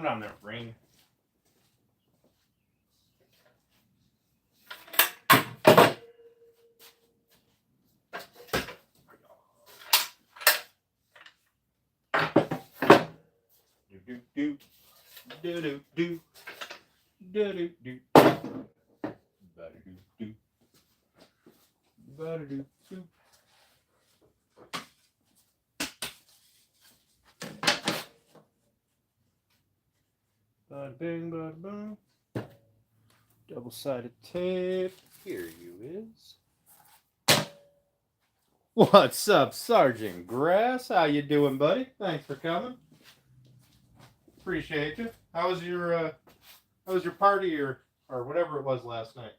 Calm down there, Rain. Do do do do do do do do. Ba-do-do-do. Ba-do-do-do. Bada bing, bada boom. Double-sided tape. Here you is. What's up, Sergeant Grass? How you doing, buddy? Thanks for coming. Appreciate you. How was your party or whatever it was last night?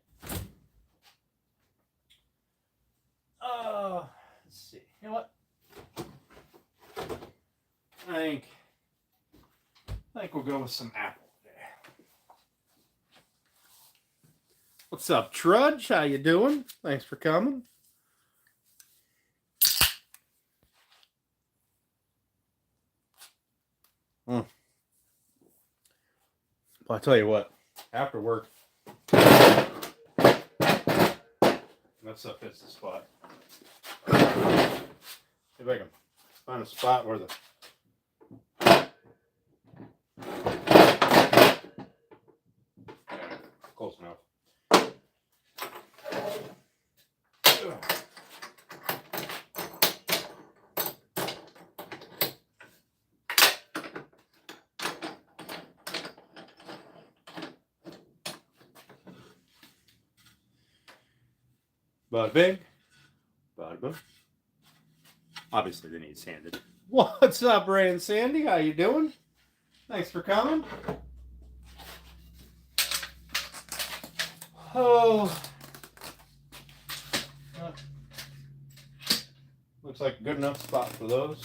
Let's see. You know what? I think we'll go with some apple today. What's up, Trudge? How you doing? Thanks for coming. Well, I tell you what, after work, that stuff hits the spot. See if I can find a spot where the close enough. Bada bing, bada boom. Obviously, they need sanded. What's up, Ray and Sandy? How you doing? Thanks for coming. Oh, looks like a good enough spot for those.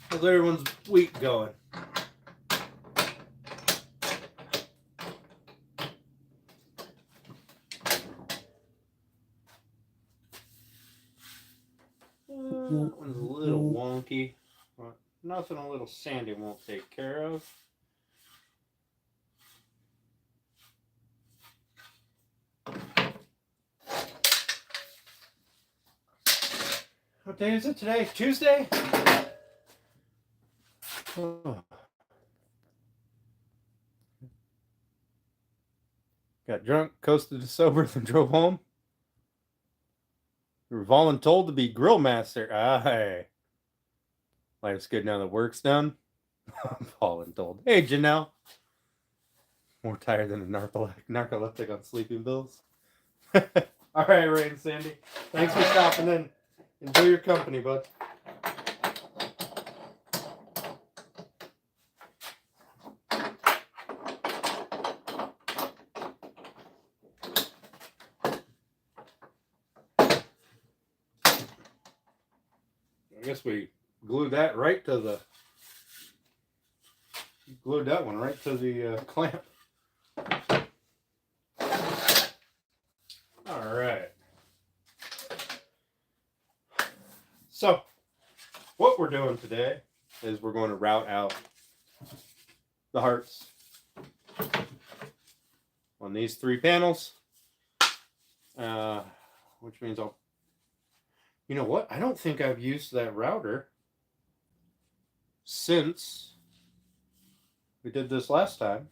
How's everyone's week going? That one's a little wonky. But nothing a little sandy won't take care of. What day is it today? Tuesday? Oh. Got drunk, coasted to sober, then drove home. You were voluntold to be grill master. Aye. Life's good now that work's done. Voluntold. Hey, Janelle. More tired than a narcoleptic on sleeping pills. All right, Ray and Sandy. Thanks for stopping in. Enjoy your company, bud. I guess we glued that right to the. Glued that one right to the clamp. All right. So, what we're doing today is we're going to route out the hearts on these 3 panels, which means I'll. You know what? I don't think I've used that router since we did this last time.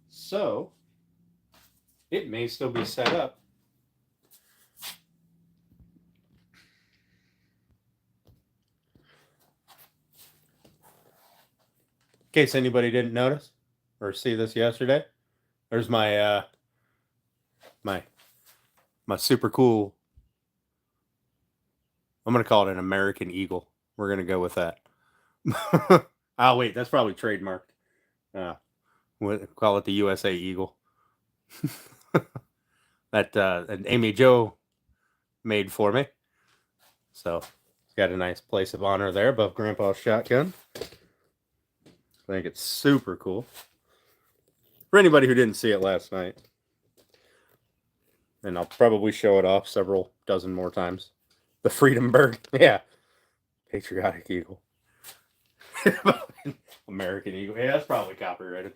So, it may still be set up. In case anybody didn't notice or see this yesterday, there's my my super cool. I'm going to call it an American Eagle. We're going to go with that. Oh, wait, that's probably trademarked. We'll call it the USA Eagle. That Amy Jo made for me. So, it's got a nice place of honor there above Grandpa's shotgun. I think it's super cool. For anybody who didn't see it last night, And I'll probably show it off several dozen more times. The Freedom Bird. Yeah. Patriotic Eagle. American Eagle. Yeah, that's probably copyrighted.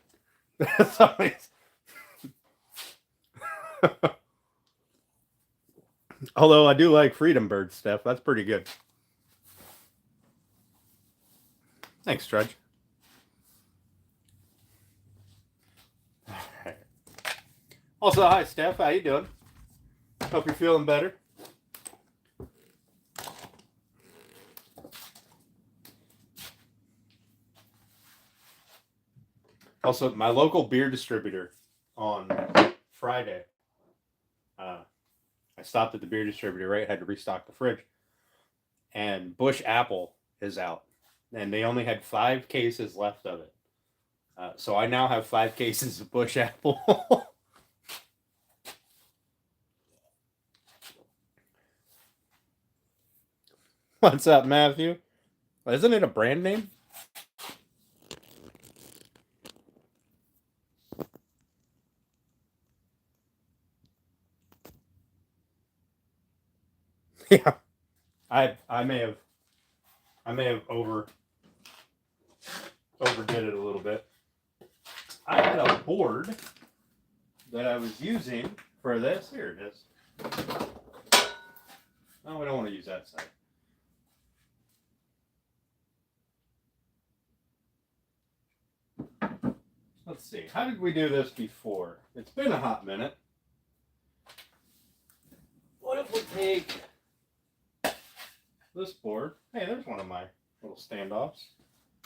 Although I do like Freedom Bird stuff. That's pretty good. Thanks, Trudge. Right. Also, hi, Steph. How you doing? Hope you're feeling better. Also, my local beer distributor on Friday, I stopped at the beer distributor, right? Had to restock the fridge. And Bush Apple is out. And they only had 5 cases left of it. So I now have 5 cases of Bush Apple. What's up, Matthew? Isn't it a brand name? Yeah. I may have overdid it a little bit. I had a board that I was using for this. Here it is. No, we don't want to use that side. Let's see. How did we do this before? It's been a hot minute. What if we take this board? Hey, there's one of my little standoffs.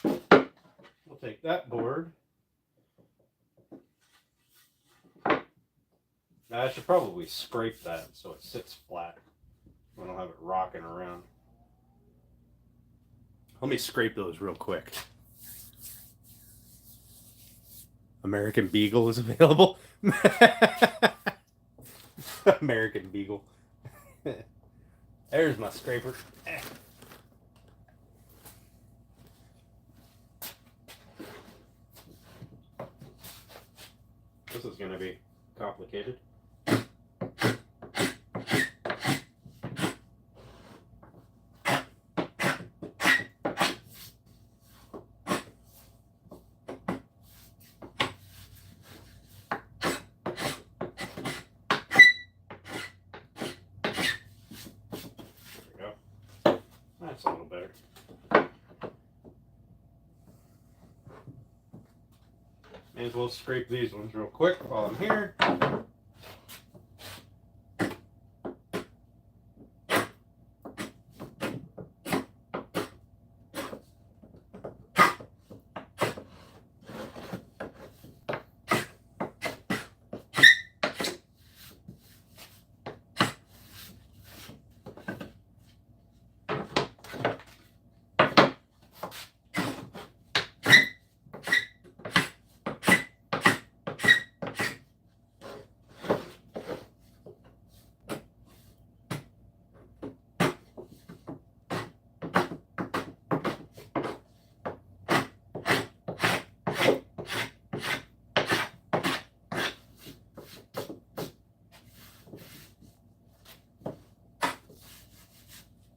We'll take that board. Now, I should probably scrape that so it sits flat. I don't have it rocking around. Let me scrape those real quick. American Beagle is available. American Beagle. There's my scraper. This is going to be complicated. That's a little better. May as well scrape these ones real quick while I'm here.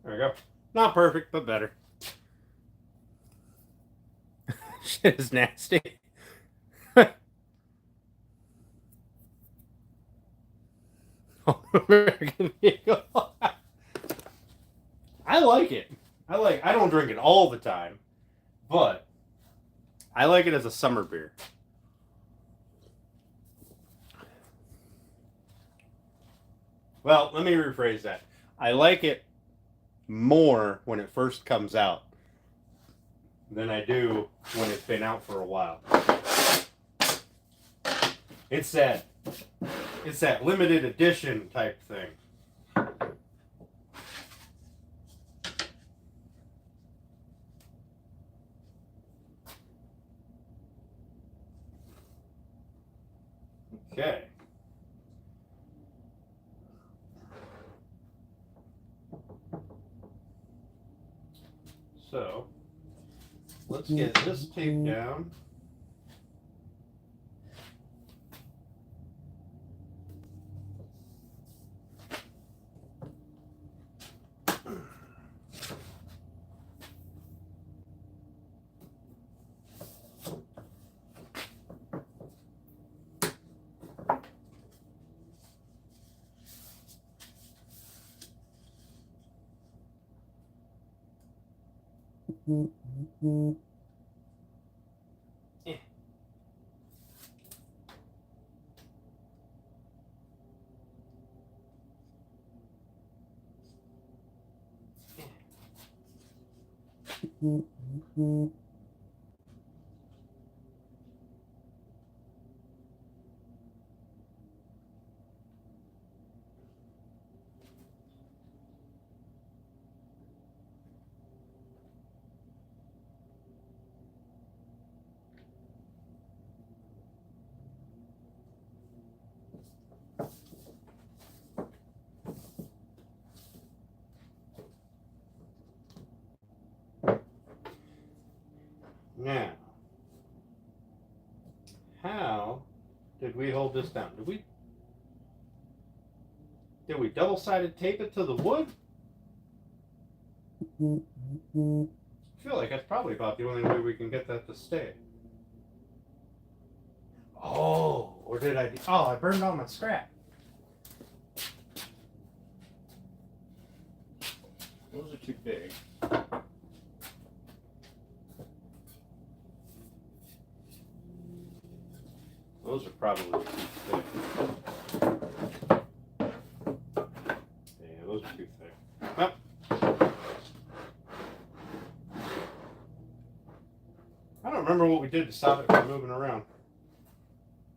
There we go. Not perfect, but better. Shit is nasty. American Eagle. I like it. I don't drink it all the time, but I like it as a summer beer. Well, let me rephrase that. I like it more when it first comes out than I do when it's been out for a while. It's that limited edition type thing. Okay. So, let's get this tape down. Yeah. Now, how did we hold this down? Did we double-sided tape it to the wood? I feel like that's probably about the only way we can get that to stay. Oh, or did I? Oh, I burned all my scrap. Those are too big. Those are probably too thick. Yeah, those are too thick. Well, I don't remember what we did to stop it from moving around.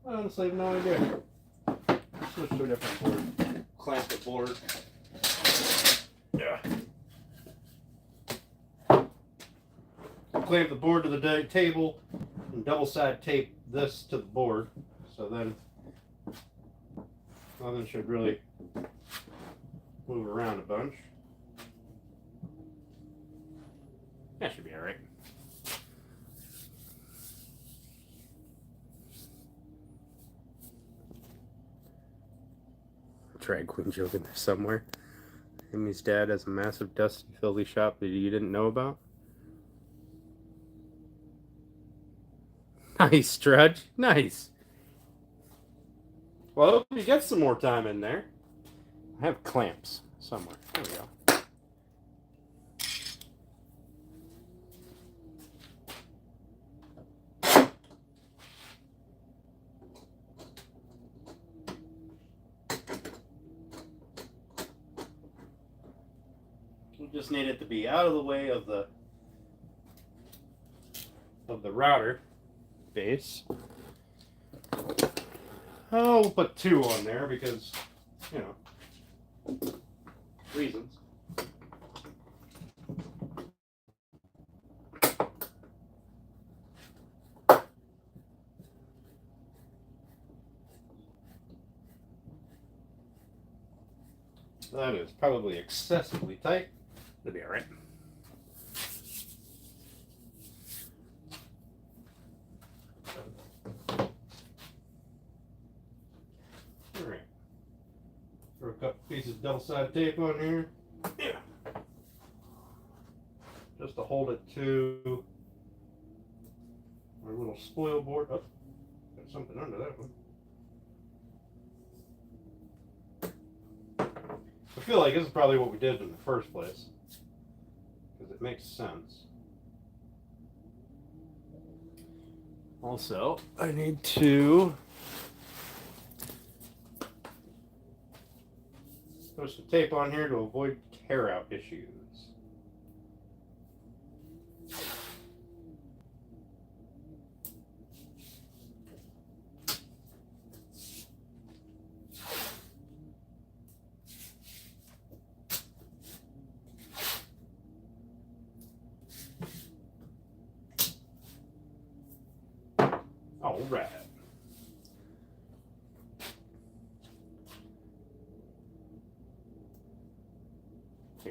I honestly have no idea. Switch to a different board. Clamp the board. Yeah. Clamp the board to the table and double side tape this to the board. So then nothing should really move around a bunch. That should be alright. Drag queen joke in there somewhere. Amy's dad has a massive dusty, filthy shop that you didn't know about. Nice, Drudge. Nice. Well, I hope you get some more time in there. I have clamps somewhere. There we go. We just need it to be out of the way of the router base. Oh, we'll put 2 on there because, you know, reasons. That is probably excessively tight. It'll be alright. Alright. Throw a couple pieces of double-sided tape on here. Yeah. Just to hold it to our little spoil board. Oh, got something under that one. I feel like this is probably what we did in the first place, because it makes sense. Also, I need to put some tape on here to avoid tear out issues. All right.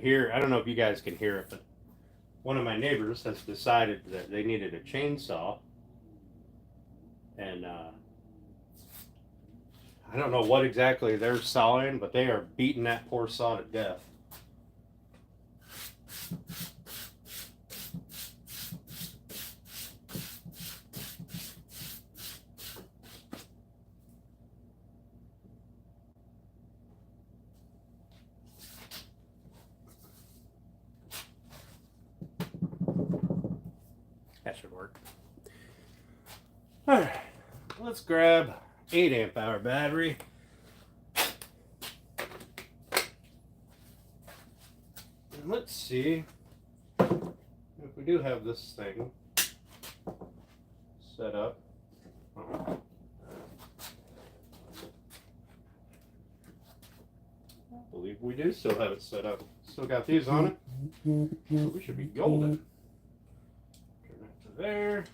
Here, I don't know if you guys can hear it, but one of my neighbors has decided that they needed a chainsaw. And I don't know what exactly they're sawing, but they are beating that poor saw to death. work. All right, let's grab 8 amp hour battery. And let's see if we do have this thing set up. I believe we do still have it set up. Still got these on it. So we should be golden. Turn that to there.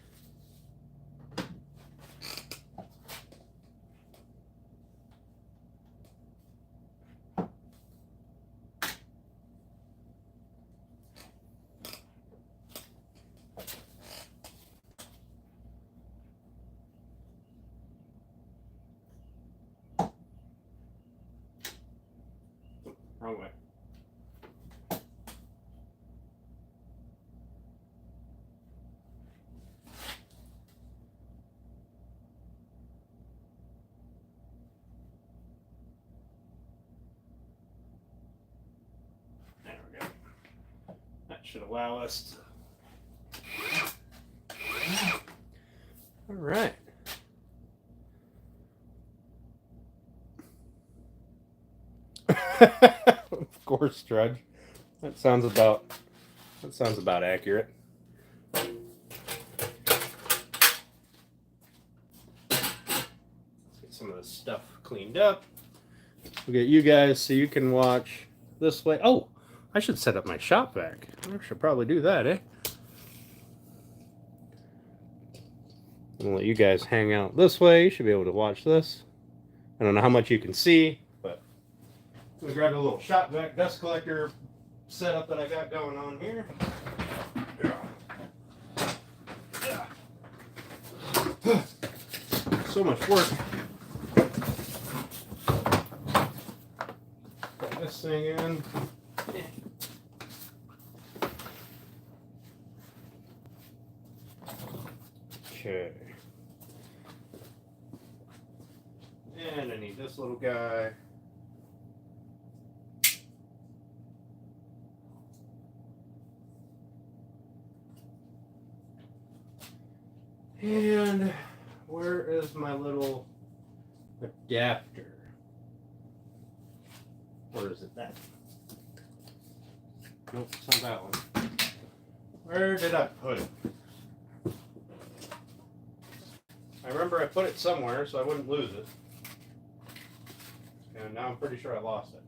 Wrong way. There we go. That should allow us to... All right. Of course, Drudge. That sounds about accurate. Let's get some of this stuff cleaned up. We'll get you guys so you can watch this way. Oh, I should set up my shop vac. I should probably do that, eh? I'll let you guys hang out this way. You should be able to watch this. I don't know how much you can see, but we grabbed a little shop vac dust collector setup that I got going on here. So much work. Put this thing in. Okay. And I need this little guy. And where is my little adapter? Or is it that? Nope, it's not that one. Where did I put it? I remember I put it somewhere so I wouldn't lose it. And now I'm pretty sure I lost it.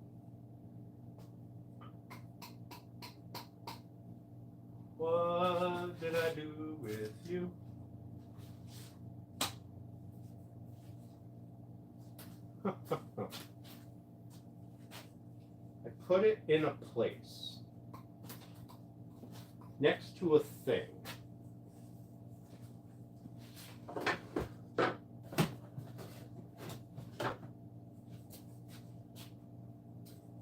What did I do with you? I put it in a place next to a thing.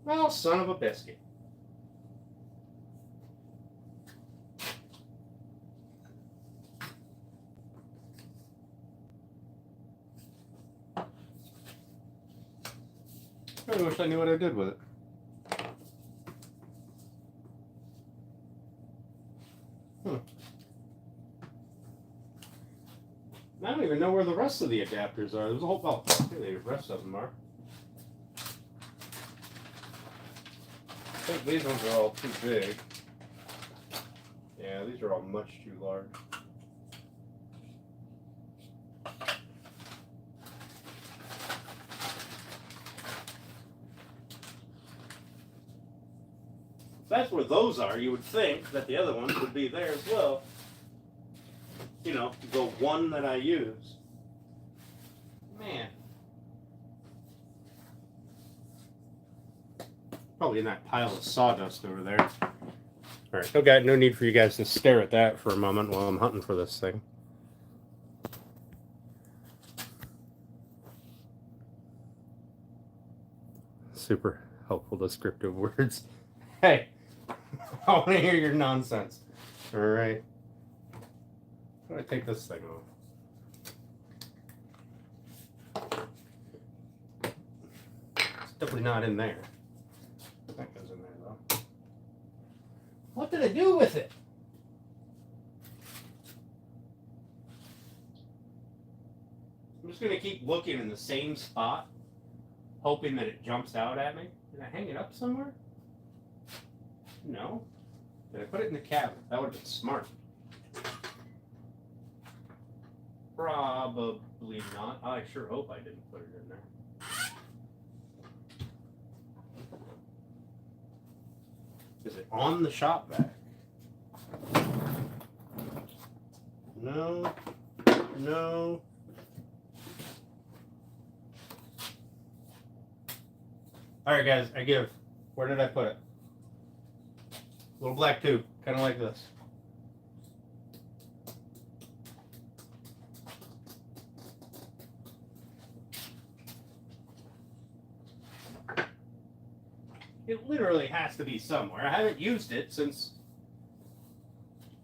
Well, son of a biscuit. I really wish I knew what I did with it. I don't even know where the rest of the adapters are. There's a whole bunch. The rest of them are. I think these ones are all too big. Yeah, these are all much too large. If that's where those are, you would think that the other ones would be there as well. You know, the one that I use. Man. Probably in that pile of sawdust over there. Alright, okay, no need for you guys to stare at that for a moment while I'm hunting for this thing. Super helpful descriptive words. Hey, I want to hear your nonsense. Alright. How do I take this thing off? It's definitely not in there. That goes in there though. What did I do with it? going to keep looking in the same spot, hoping that it jumps out at me. Did I hang it up somewhere? No. Did I put it in the cabinet? That would have been smart. Probably not. I sure hope I didn't put it in there. Is it on the shop vac? No. No. All right, guys, I give. Where did I put it? Little black tube, kind of like this. It literally has to be somewhere. I haven't used it since,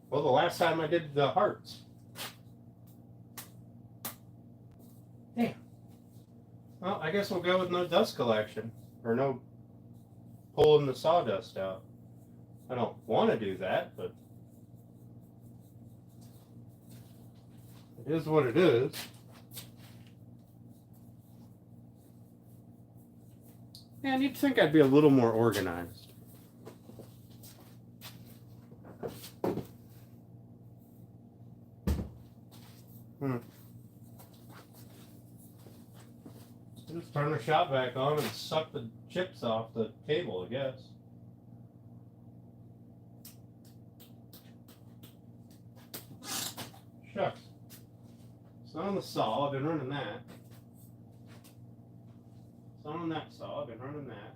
well, the last time I did the hearts. Damn. Well, I guess we'll go with no dust collection, or no pulling the sawdust out. I don't want to do that, but it is what it is. Man, you'd think I'd be a little more organized. Just turn the shop vac on and suck the chips off the table, I guess. Shucks. It's not on the saw, I've been running that. It's not on that saw, I've been running that.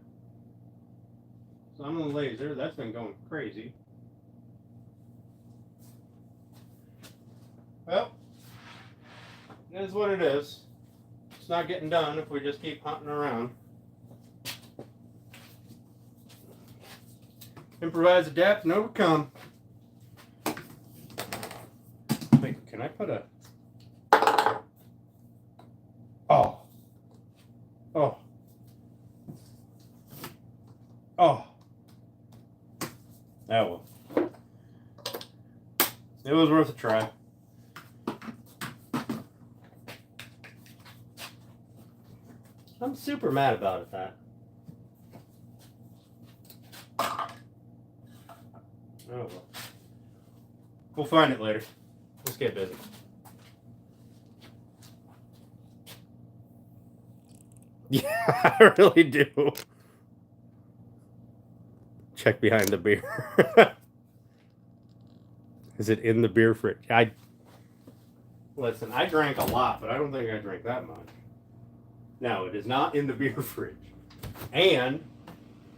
It's not on the laser, that's been going crazy. Well, it is what it is. It's not getting done if we just keep hunting around. Improvise, adapt, and overcome. Wait, can I put a... Oh. Oh. Oh. That one. It was worth a try. I'm super mad about it, that. Oh well. We'll find it later. Let's get busy. Yeah, I really do. Check behind the beer. Is it in the beer fridge? Listen, I drank a lot, but I don't think I drank that much. No, it is not in the beer fridge. And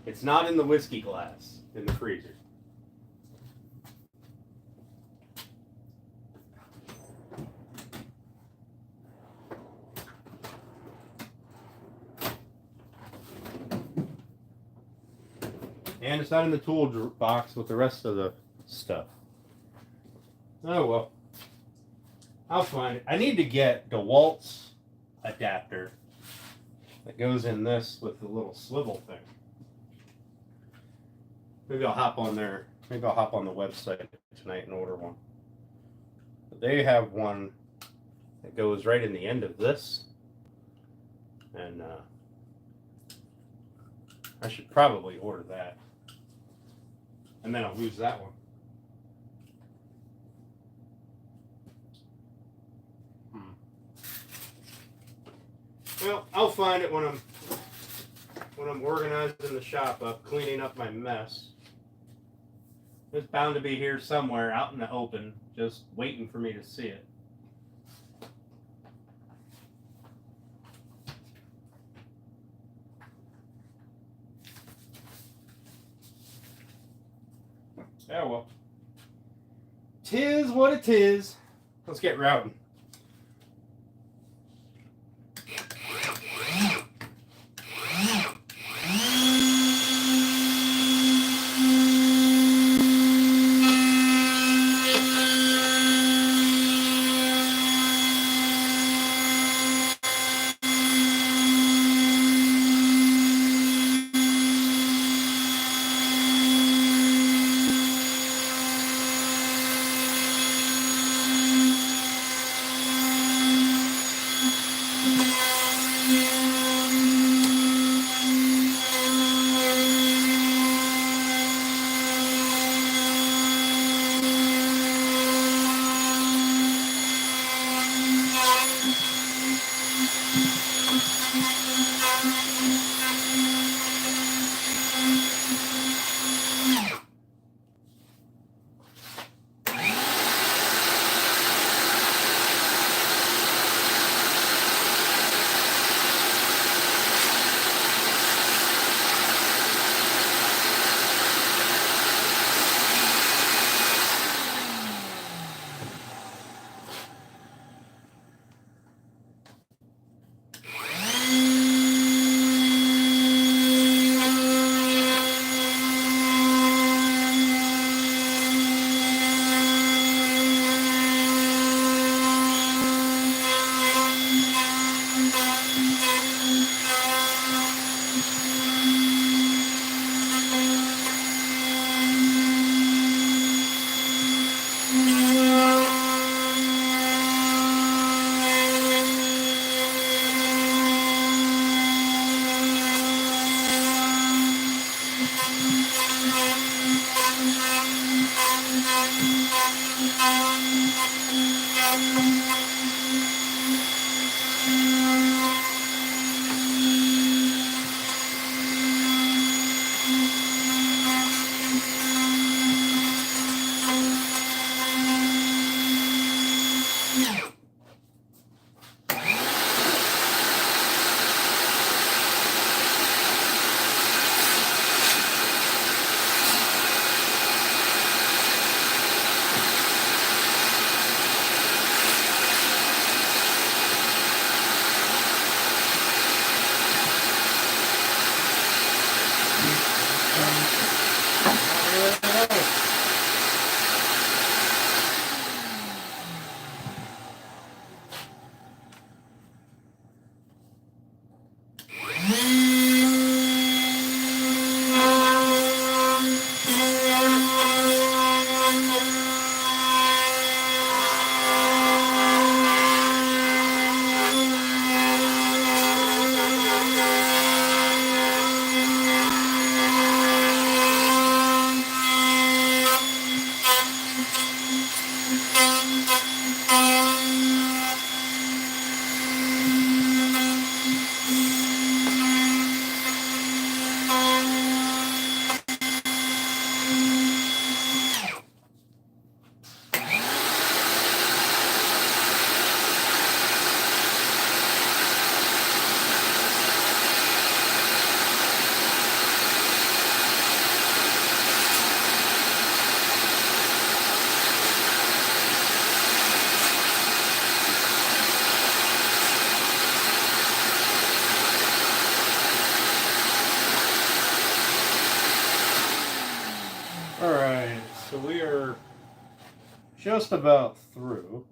it's not in the whiskey glass in the freezer. And it's not in the tool box with the rest of the stuff. Oh well. I'll find it. I need to get DeWalt's adapter that goes in this with the little swivel thing. Maybe I'll hop on there. Maybe I'll hop on the website tonight and order one. But they have one that goes right in the end of this. And I should probably order that. And then I'll lose that one. Well, I'll find it when I'm organizing the shop up, cleaning up my mess. It's bound to be here somewhere out in the open, just waiting for me to see it. Yeah, well. 'Tis what it is. Let's get routing. Alright, so we are just about through.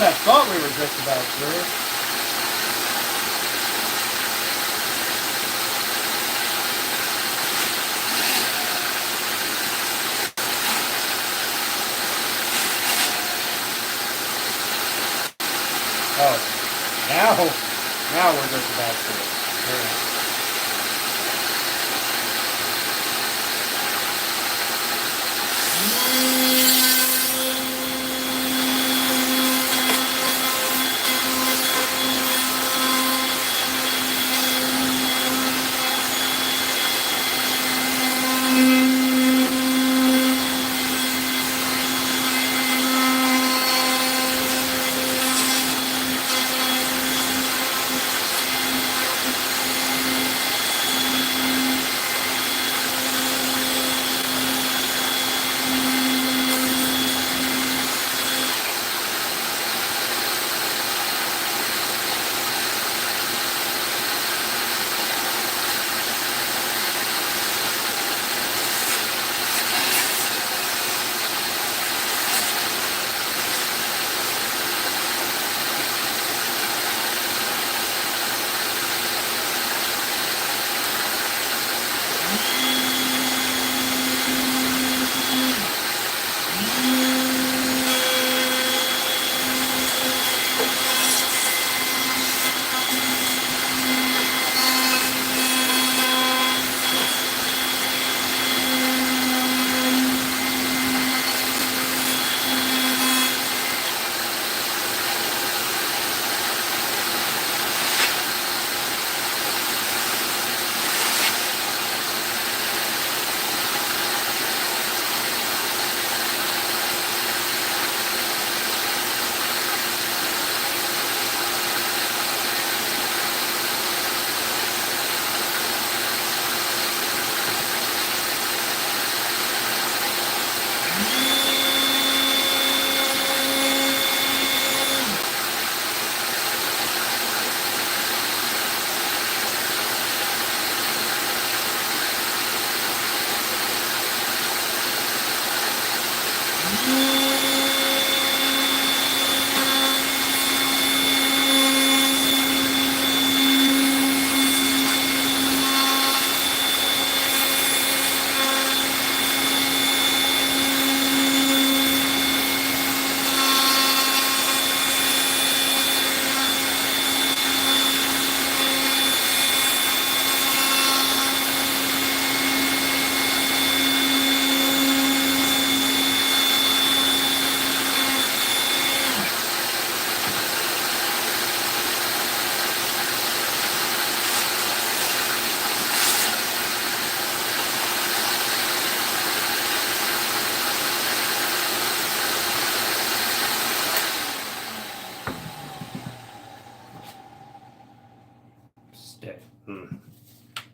I thought we were just about through. Oh, now we're just about through. All right.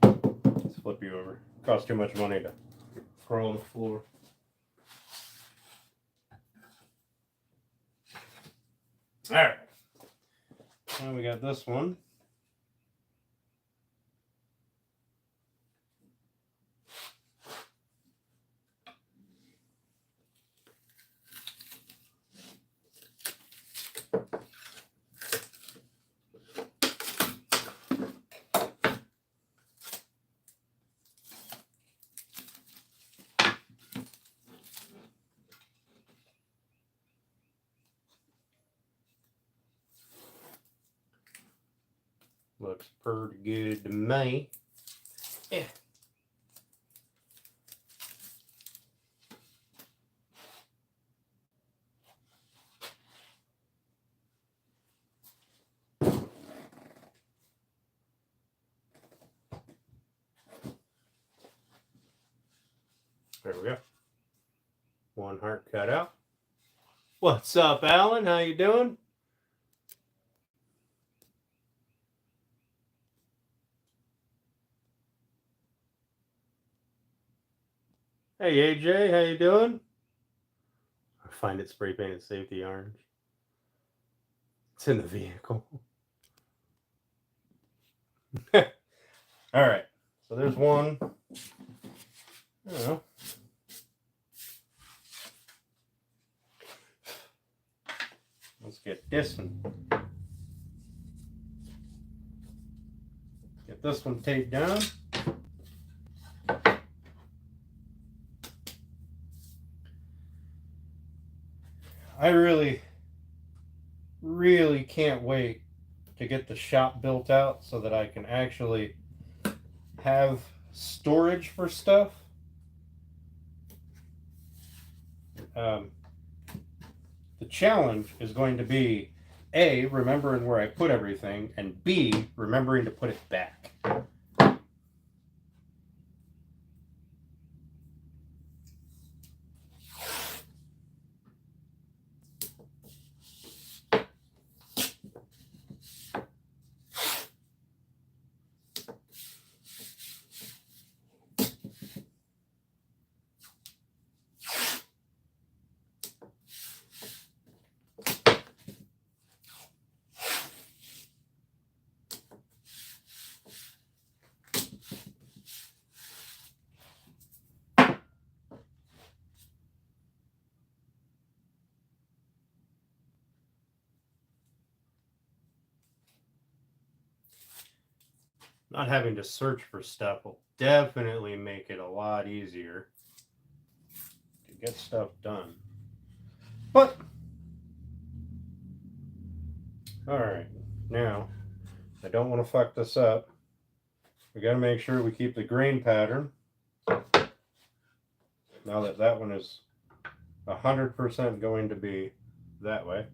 Let's flip you over. Costs too much money to throw on the floor. All right. Now we got this one. Looks pretty good to me. Yeah. There we go. One heart cut out. What's up, Alan? How you doing? Hey, AJ, how you doing? I find it spray painted safety orange. It's in the vehicle. All right. So there's one. I don't know. Let's get this one. Get this one taped down. I really can't wait to get the shop built out so that I can actually have storage for stuff. The challenge is going to be A, remembering where I put everything, and B, remembering to put it back. Not having to search for stuff will definitely make it a lot easier to get stuff done. But, alright, now, I don't want to fuck this up. We got to make sure we keep the grain pattern. Now that that one is 100% going to be that way.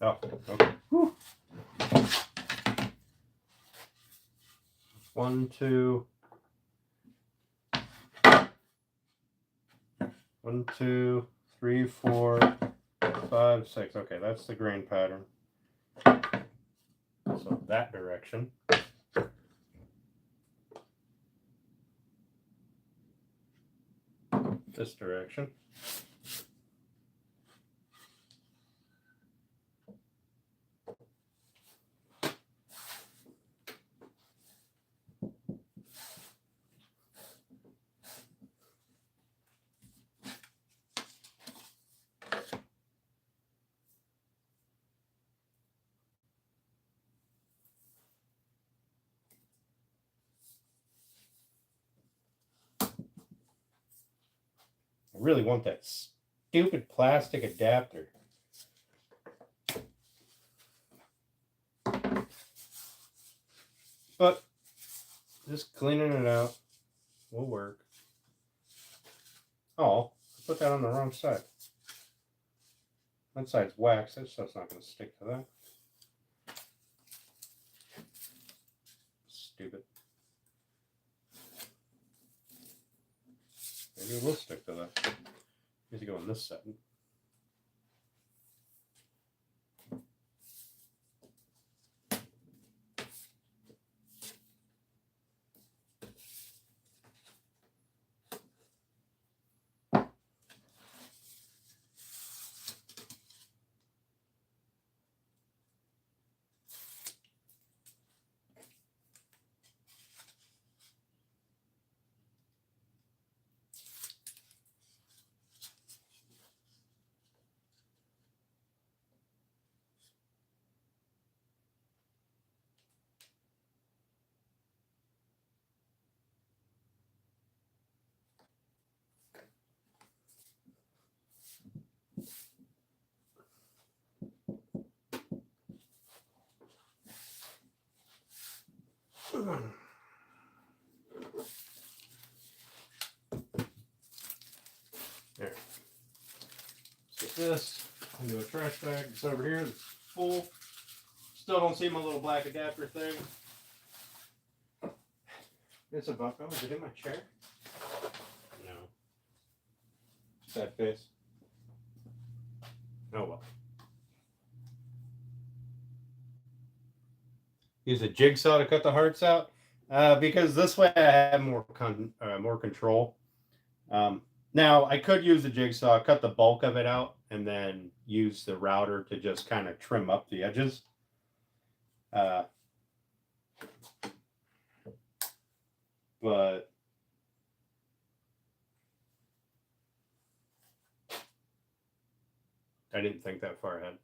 Oh, okay. Whew. 1, 2. 1, 2, 3, 4, 5, 6. Okay, that's the grain pattern. So that direction. This direction. I really want that stupid plastic adapter. But just cleaning it out will work. Oh, I put that on the wrong side. That side's wax. That stuff's not going to stick to that. Stupid. Maybe it will stick to that. Needs to go on this side. There. Get this into a trash bag. It's over here. It's full. Still don't see my little black adapter thing. It's a buck. Oh, is it in my chair? No. Sad face. Oh well. Use a jigsaw to cut the hearts out because this way I have more control. Now I could use the jigsaw, cut the bulk of it out, and then use the router to just kind of trim up the edges. But I didn't think that far ahead.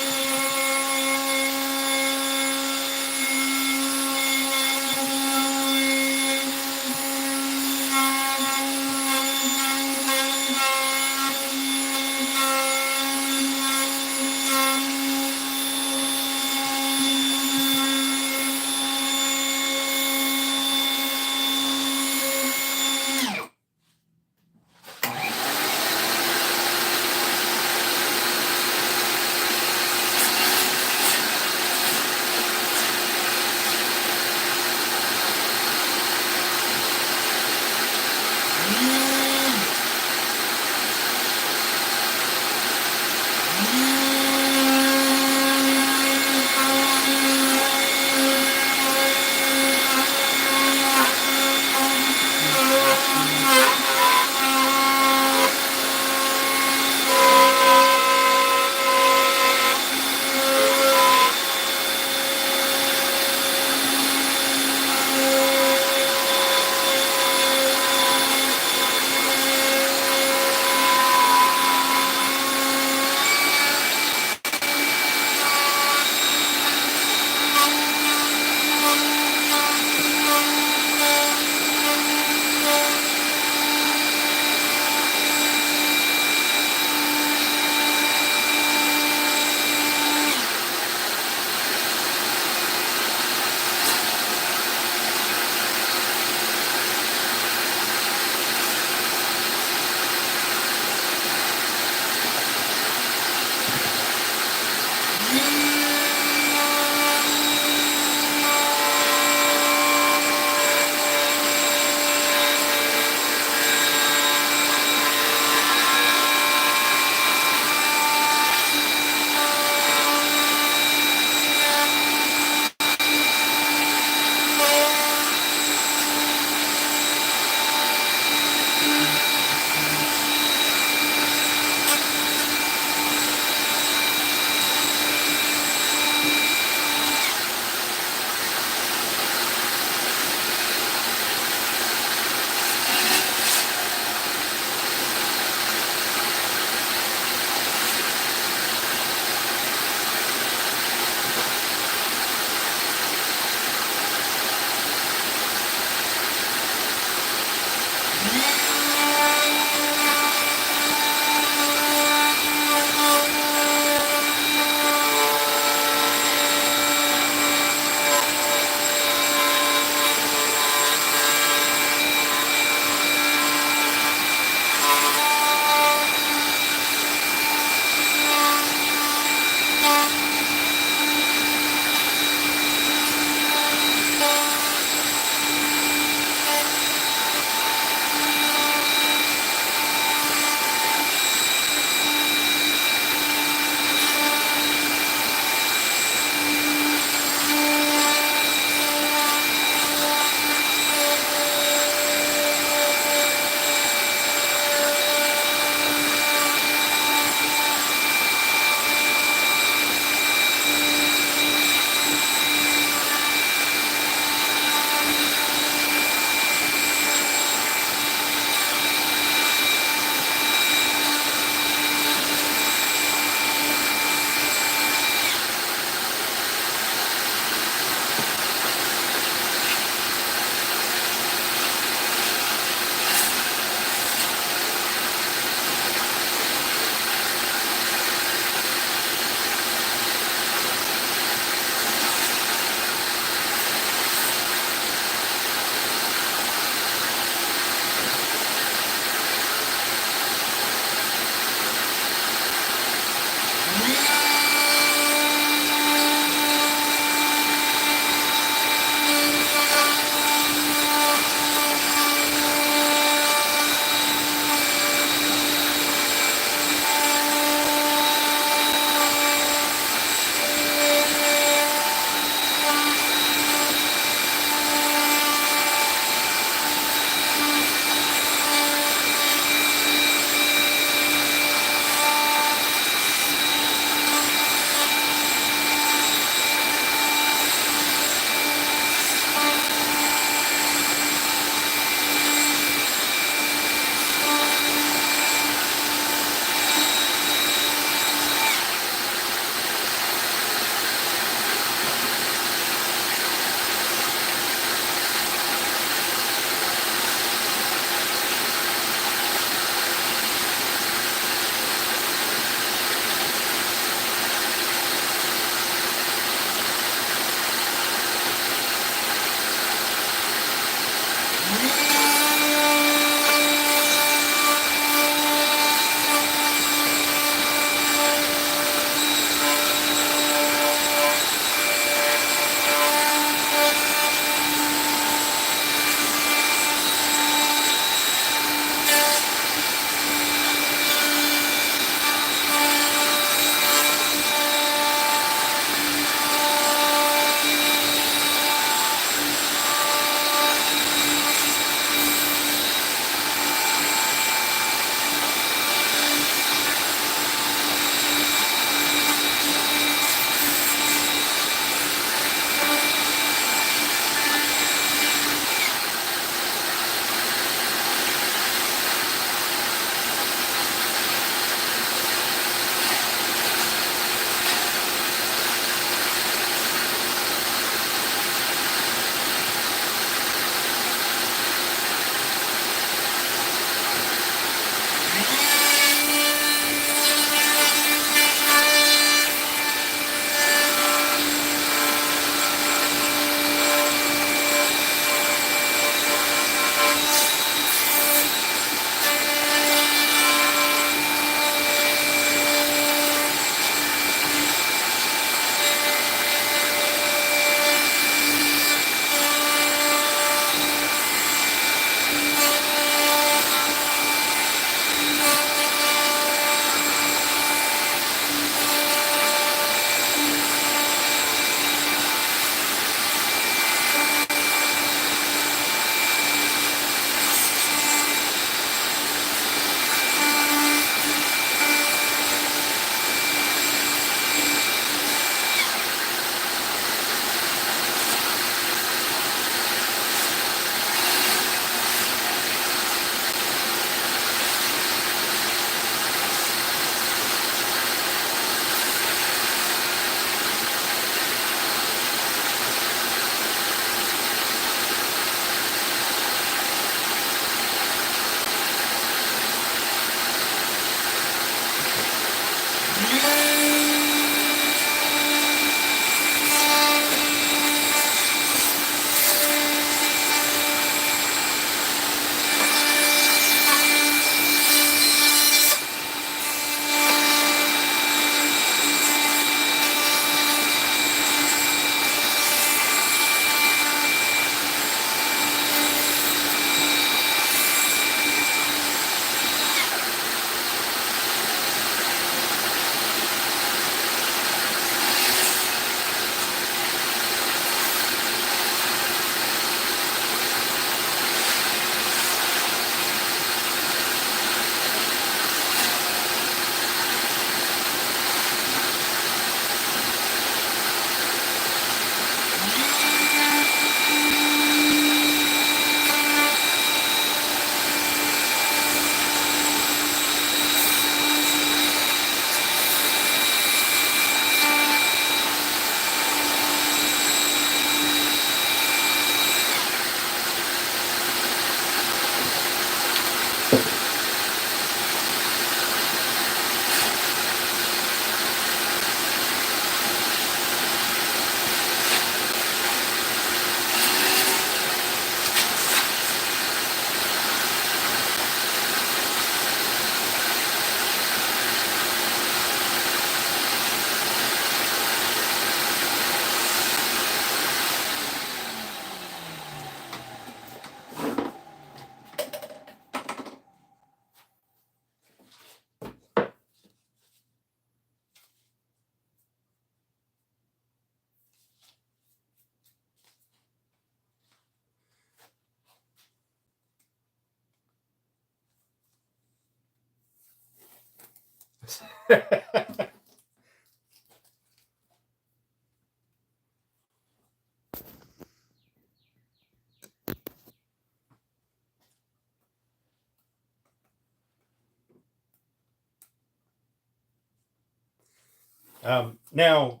Now,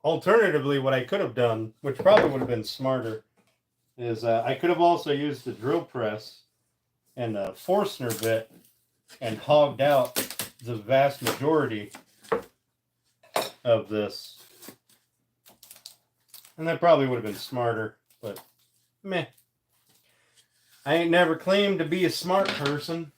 alternatively, what I could have done, which probably would have been smarter, is I could have also used the drill press and a Forstner bit and hogged out the vast majority of this. And that probably would have been smarter, but meh. I ain't never claimed to be a smart person.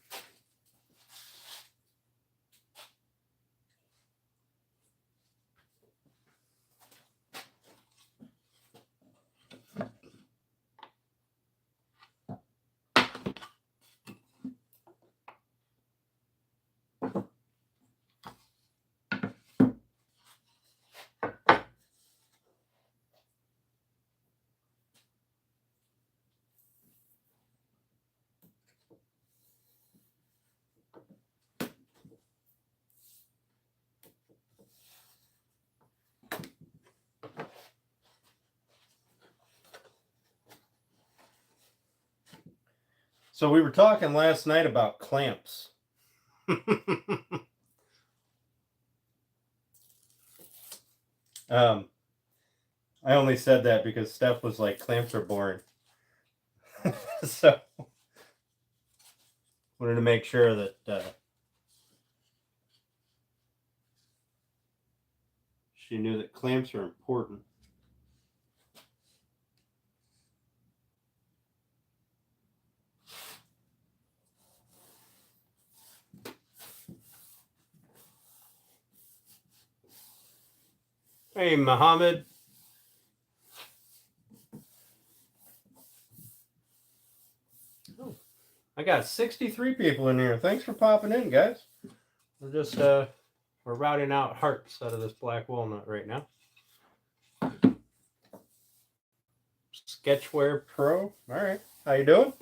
So we were talking last night about clamps. I only said that because Steph was like, clamps are boring. So wanted to make sure that she knew that clamps are important. Hey, Muhammad. Oh, I got 63 people in here. Thanks for popping in, guys. We're just we're routing out hearts out of this black walnut right now. Sketchware Pro. All right. How you doing?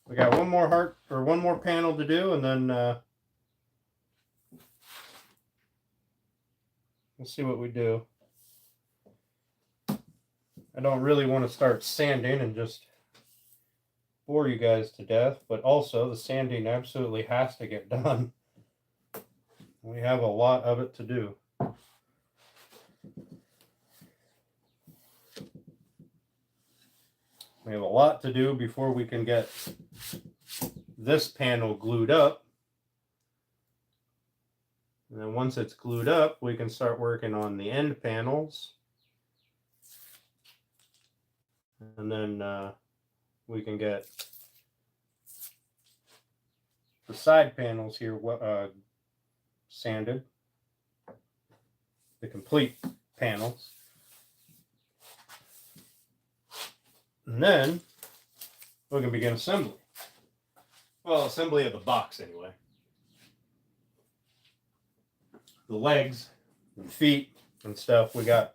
We got one more heart or one more panel to do, and then we'll see what we do. I don't really want to start sanding and just bore you guys to death, but also the sanding absolutely has to get done. We have a lot of it to do. We have a lot to do before we can get this panel glued up. And then once it's glued up, we can start working on the end panels. And then we can get the side panels here sanded, the complete panels. And then we can begin assembly. Well, assembly of the box anyway. The legs and feet and stuff, we got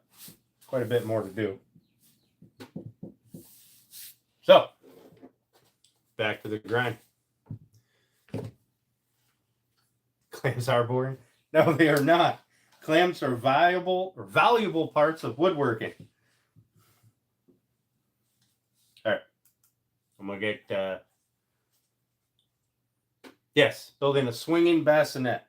quite a bit more to do. So, back to the grind. Clamps are boring? No, they are not. Clamps are valuable parts of woodworking. All right. I'm going to get, yes, building a swinging bassinet.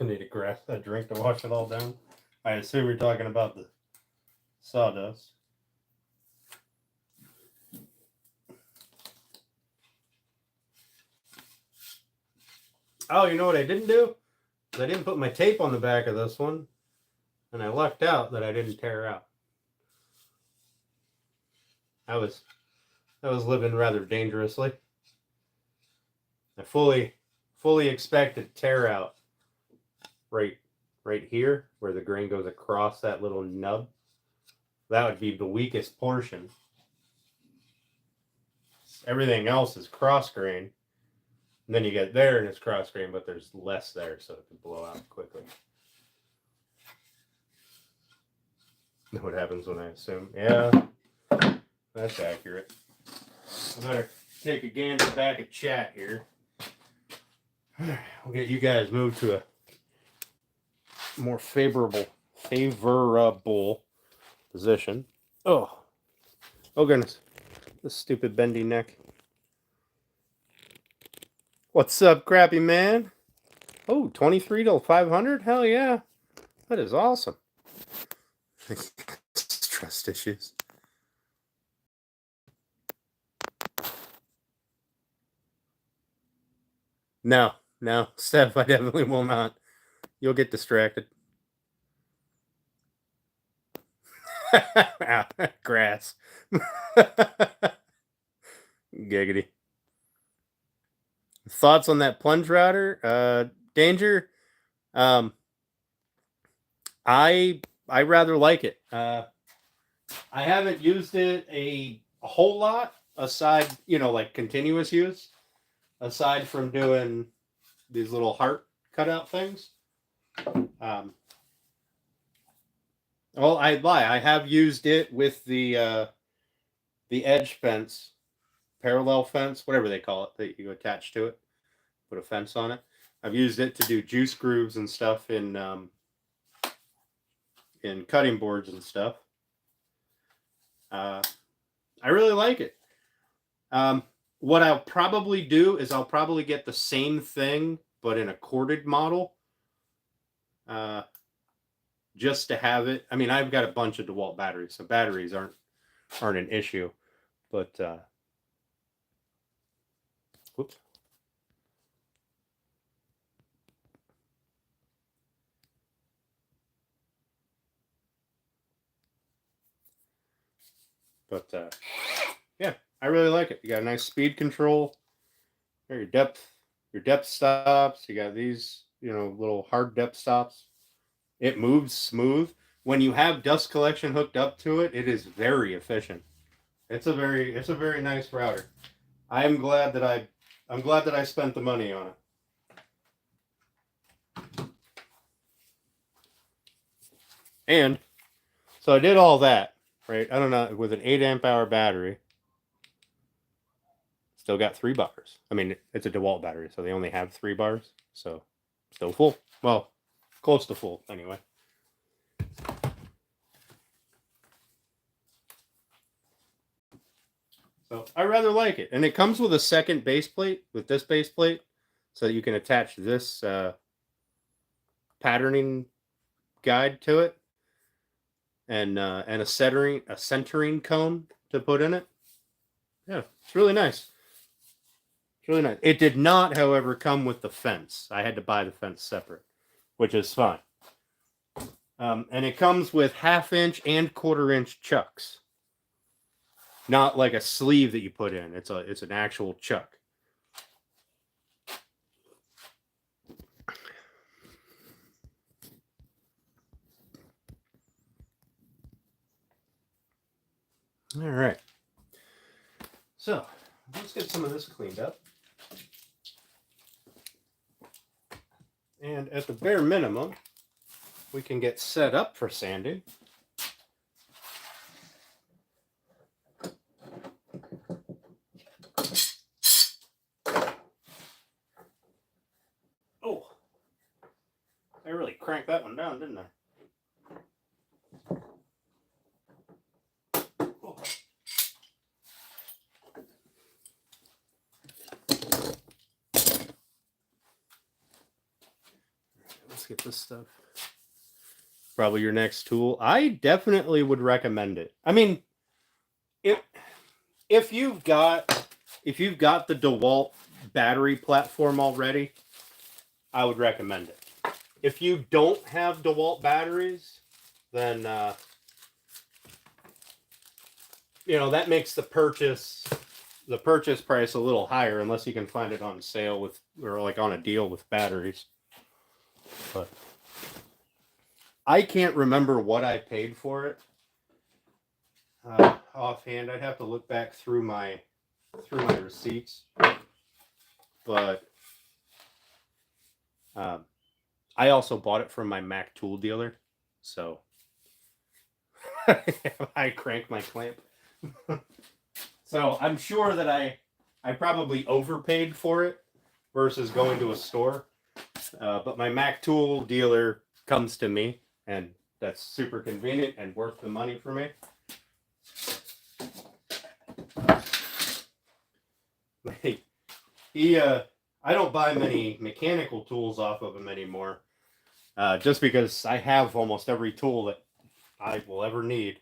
I need a drink to wash it all down. I assume you're talking about the sawdust. Oh, you know what I didn't do? I didn't put my tape on the back of this one, and I lucked out that I didn't tear out. I was living rather dangerously. I fully expected tear out right here where the grain goes across that little nub. That would be the weakest portion. Everything else is cross grain. And then you get there and it's cross grain, but there's less there, so it can blow out quickly. Know what happens when I assume? Yeah, that's accurate. I better take a gander back at chat here. We'll get you guys moved to a more favorable position. Oh goodness, this stupid bendy neck. What's up, crappy man? Oh, 23 to 500? Hell yeah, that is awesome. Trust issues. No, Steph, I definitely will not. You'll get distracted. Grass. Giggity. Thoughts on that plunge router? Danger. I rather like it. I haven't used it a whole lot aside, like continuous use, aside from doing these little heart cutout things. Well, I'd lie. I have used it with the edge fence, parallel fence, whatever they call it, that you attach to it, put a fence on it. I've used it to do juice grooves and stuff in cutting boards and stuff. I really like it. What I'll probably do is I'll probably get the same thing, but in a corded model. Just to have it. I mean, I've got a bunch of DeWalt batteries, so batteries aren't an issue. But whoops. But yeah, I really like it. You got a nice speed control. Your depth stops. You got these, little hard depth stops. It moves smooth. When you have dust collection hooked up to it, it is very efficient. It's a very nice router. I'm glad that I spent the money on it. And so I did all that, right? I don't know, with an 8 amp hour battery. Still got 3 bars. I mean, it's a DeWalt battery, so they only have 3 bars. So still full. Well, close to full anyway. So I rather like it. And it comes with a second base plate, with this base plate, so that you can attach this patterning guide to it. And a centering cone to put in it. Yeah, it's really nice. It's really nice. It did not, however, come with the fence. I had to buy the fence separate, which is fine. And it comes with 1/2 inch and 1/4 inch chucks. Not like a sleeve that you put in. It's an actual chuck. All right. So let's get some of this cleaned up. And at the bare minimum, we can get set up for sanding. Oh, I really cranked that one down, didn't I? get this stuff. Probably your next tool. I definitely would recommend it. I mean, if you've got the DeWalt battery platform already, I would recommend it. If you don't have DeWalt batteries, then that makes the purchase price a little higher unless you can find it on sale or like on a deal with batteries. But I can't remember what I paid for it offhand. I'd have to look back through my receipts. But I also bought it from my Mac tool dealer, so I crank my clamp. So I'm sure that I probably overpaid for it versus going to a store. But my Mac tool dealer comes to me, and that's super convenient and worth the money for me. I don't buy many mechanical tools off of him anymore, just because I have almost every tool that I will ever need.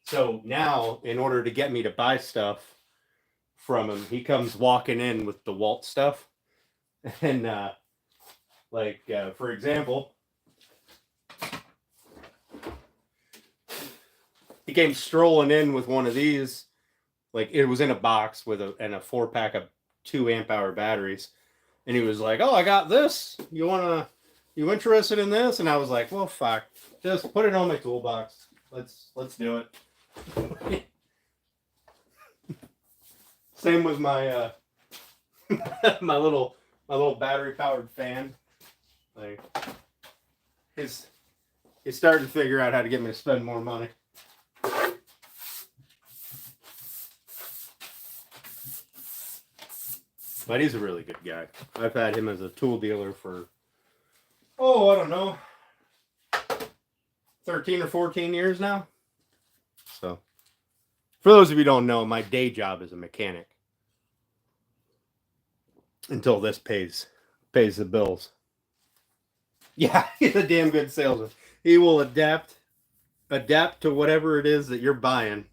So now, in order to get me to buy stuff from him, he comes walking in with DeWalt stuff. And, for example, he came strolling in with one of these. Like, it was in a box with a 4-pack of 2 amp-hour batteries. And he was like, "Oh, I got this. You interested in this?" And I was like, "Well, fuck. Just put it on my toolbox. Let's do it." Same with my my little battery powered fan. Like, he's starting to figure out how to get me to spend more money. But he's a really good guy. I've had him as a tool dealer for, I don't know, 13 or 14 years now. So, for those of you who don't know, my day job is a mechanic. Until this pays the bills. Yeah, he's a damn good salesman. He will adapt to whatever it is that you're buying.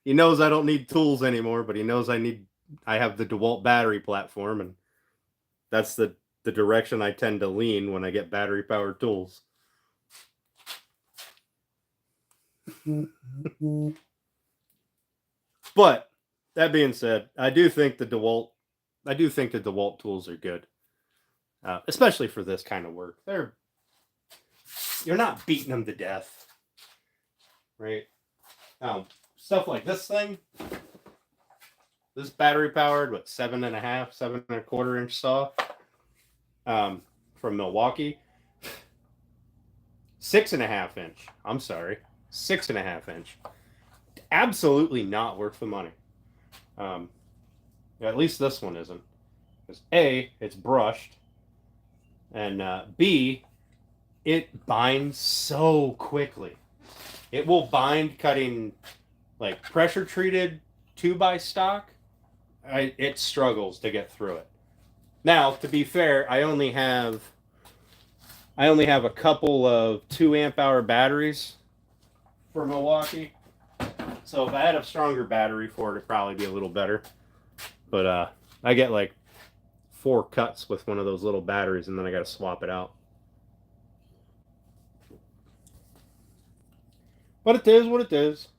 He knows I don't need tools anymore, but he knows I have the DeWalt battery platform, and that's the direction I tend to lean when I get battery powered tools. But that being said, I do think the DeWalt tools are good, especially for this kind of work. You're not beating them to death, right? Stuff like this thing, this battery powered, 7.25 inch saw, from Milwaukee, 6.5 inch. I'm sorry, 6.5 inch. Absolutely not worth the money. At least this one isn't, because A, it's brushed, and B, it binds so quickly. It will bind cutting like pressure treated 2x stock. It struggles to get through it. Now, to be fair, I only have a couple of 2 amp-hour batteries for Milwaukee. So if I had a stronger battery for it, it'd probably be a little better. But I get like 4 cuts with one of those little batteries, and then I got to swap it out. But it is what it is.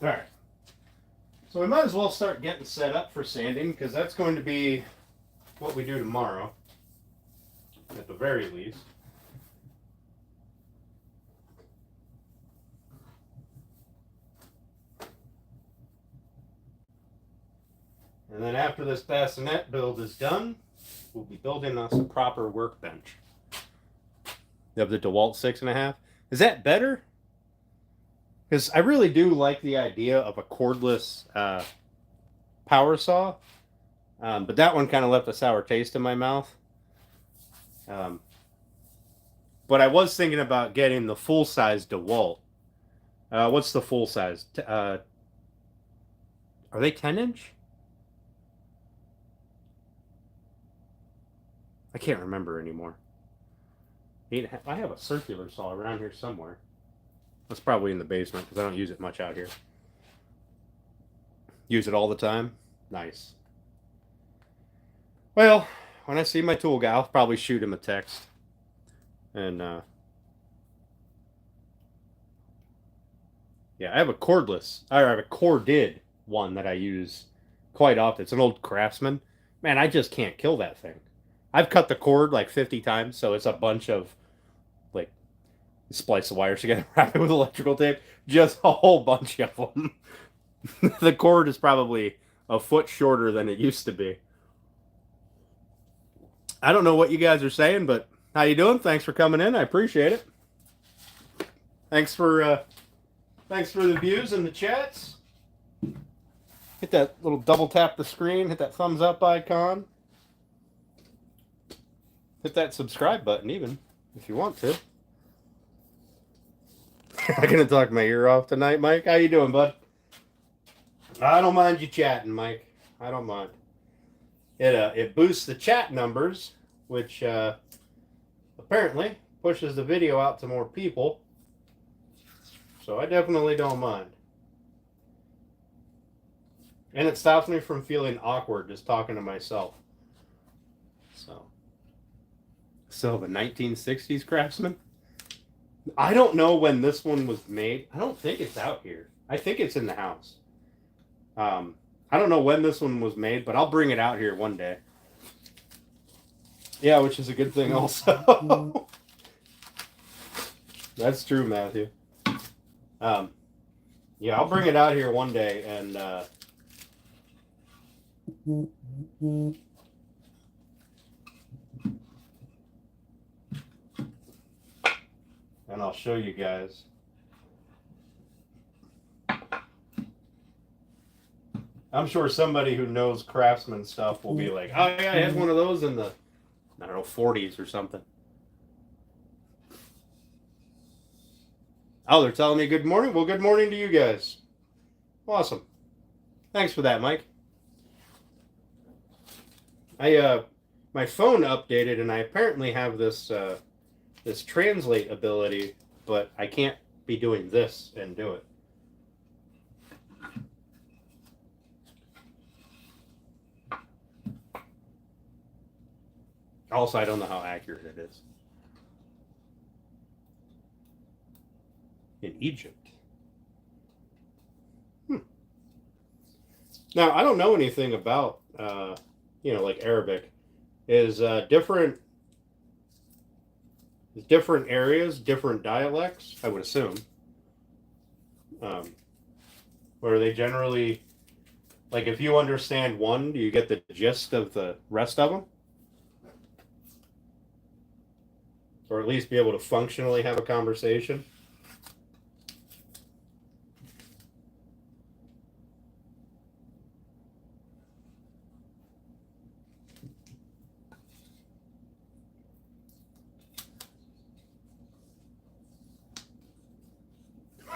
All right. So we might as well start getting set up for sanding, because that's going to be what we do tomorrow, at the very least. And then after this bassinet build is done, we'll be building us a proper workbench. You have the DeWalt 6.5. Is that better? Because I really do like the idea of a cordless power saw. But that one kind of left a sour taste in my mouth. But I was thinking about getting the full-size DeWalt. What's the full size? Are they 10 inch? I can't remember anymore. I have a circular saw around here somewhere. That's probably in the basement because I don't use it much out here. Use it all the time? Nice. Well, when I see my tool guy, I'll probably shoot him a text. And, yeah, I have a cordless. I have a corded one that I use quite often. It's an old Craftsman. Man, I just can't kill that thing. I've cut the cord like 50 times, so it's a bunch of, like, splice the wires together, wrap it with electrical tape. Just a whole bunch of them. The cord is probably a foot shorter than it used to be. I don't know what you guys are saying, but how you doing? Thanks for coming in. I appreciate it. Thanks for the views and the chats. Hit that little double tap the screen. Hit that thumbs up icon. Hit that subscribe button even if you want to. I'm gonna talk my ear off tonight, Mike. How you doing, bud? I don't mind you chatting, Mike. I don't mind. It boosts the chat numbers, which apparently pushes the video out to more people. So I definitely don't mind. And it stops me from feeling awkward just talking to myself. So the 1960s Craftsman. I don't know when this one was made. I don't think it's out here. I think it's in the house. I don't know when this one was made, but I'll bring it out here one day. Yeah, which is a good thing also. That's true, Matthew. Yeah, I'll bring it out here one day and I'll show you guys. I'm sure somebody who knows Craftsman stuff will be like, oh yeah, I had one of those in the, I don't know, 40s or something. Oh, they're telling me good morning? Well, good morning to you guys. Awesome. Thanks for that, Mike. My phone updated and I apparently have this this translate ability, but I can't be doing this and do it. Also, I don't know how accurate it is. In Egypt. Now, I don't know anything about, like Arabic. Is different areas, different dialects, I would assume. Or are they generally, like if you understand one, do you get the gist of the rest of them? Or at least be able to functionally have a conversation?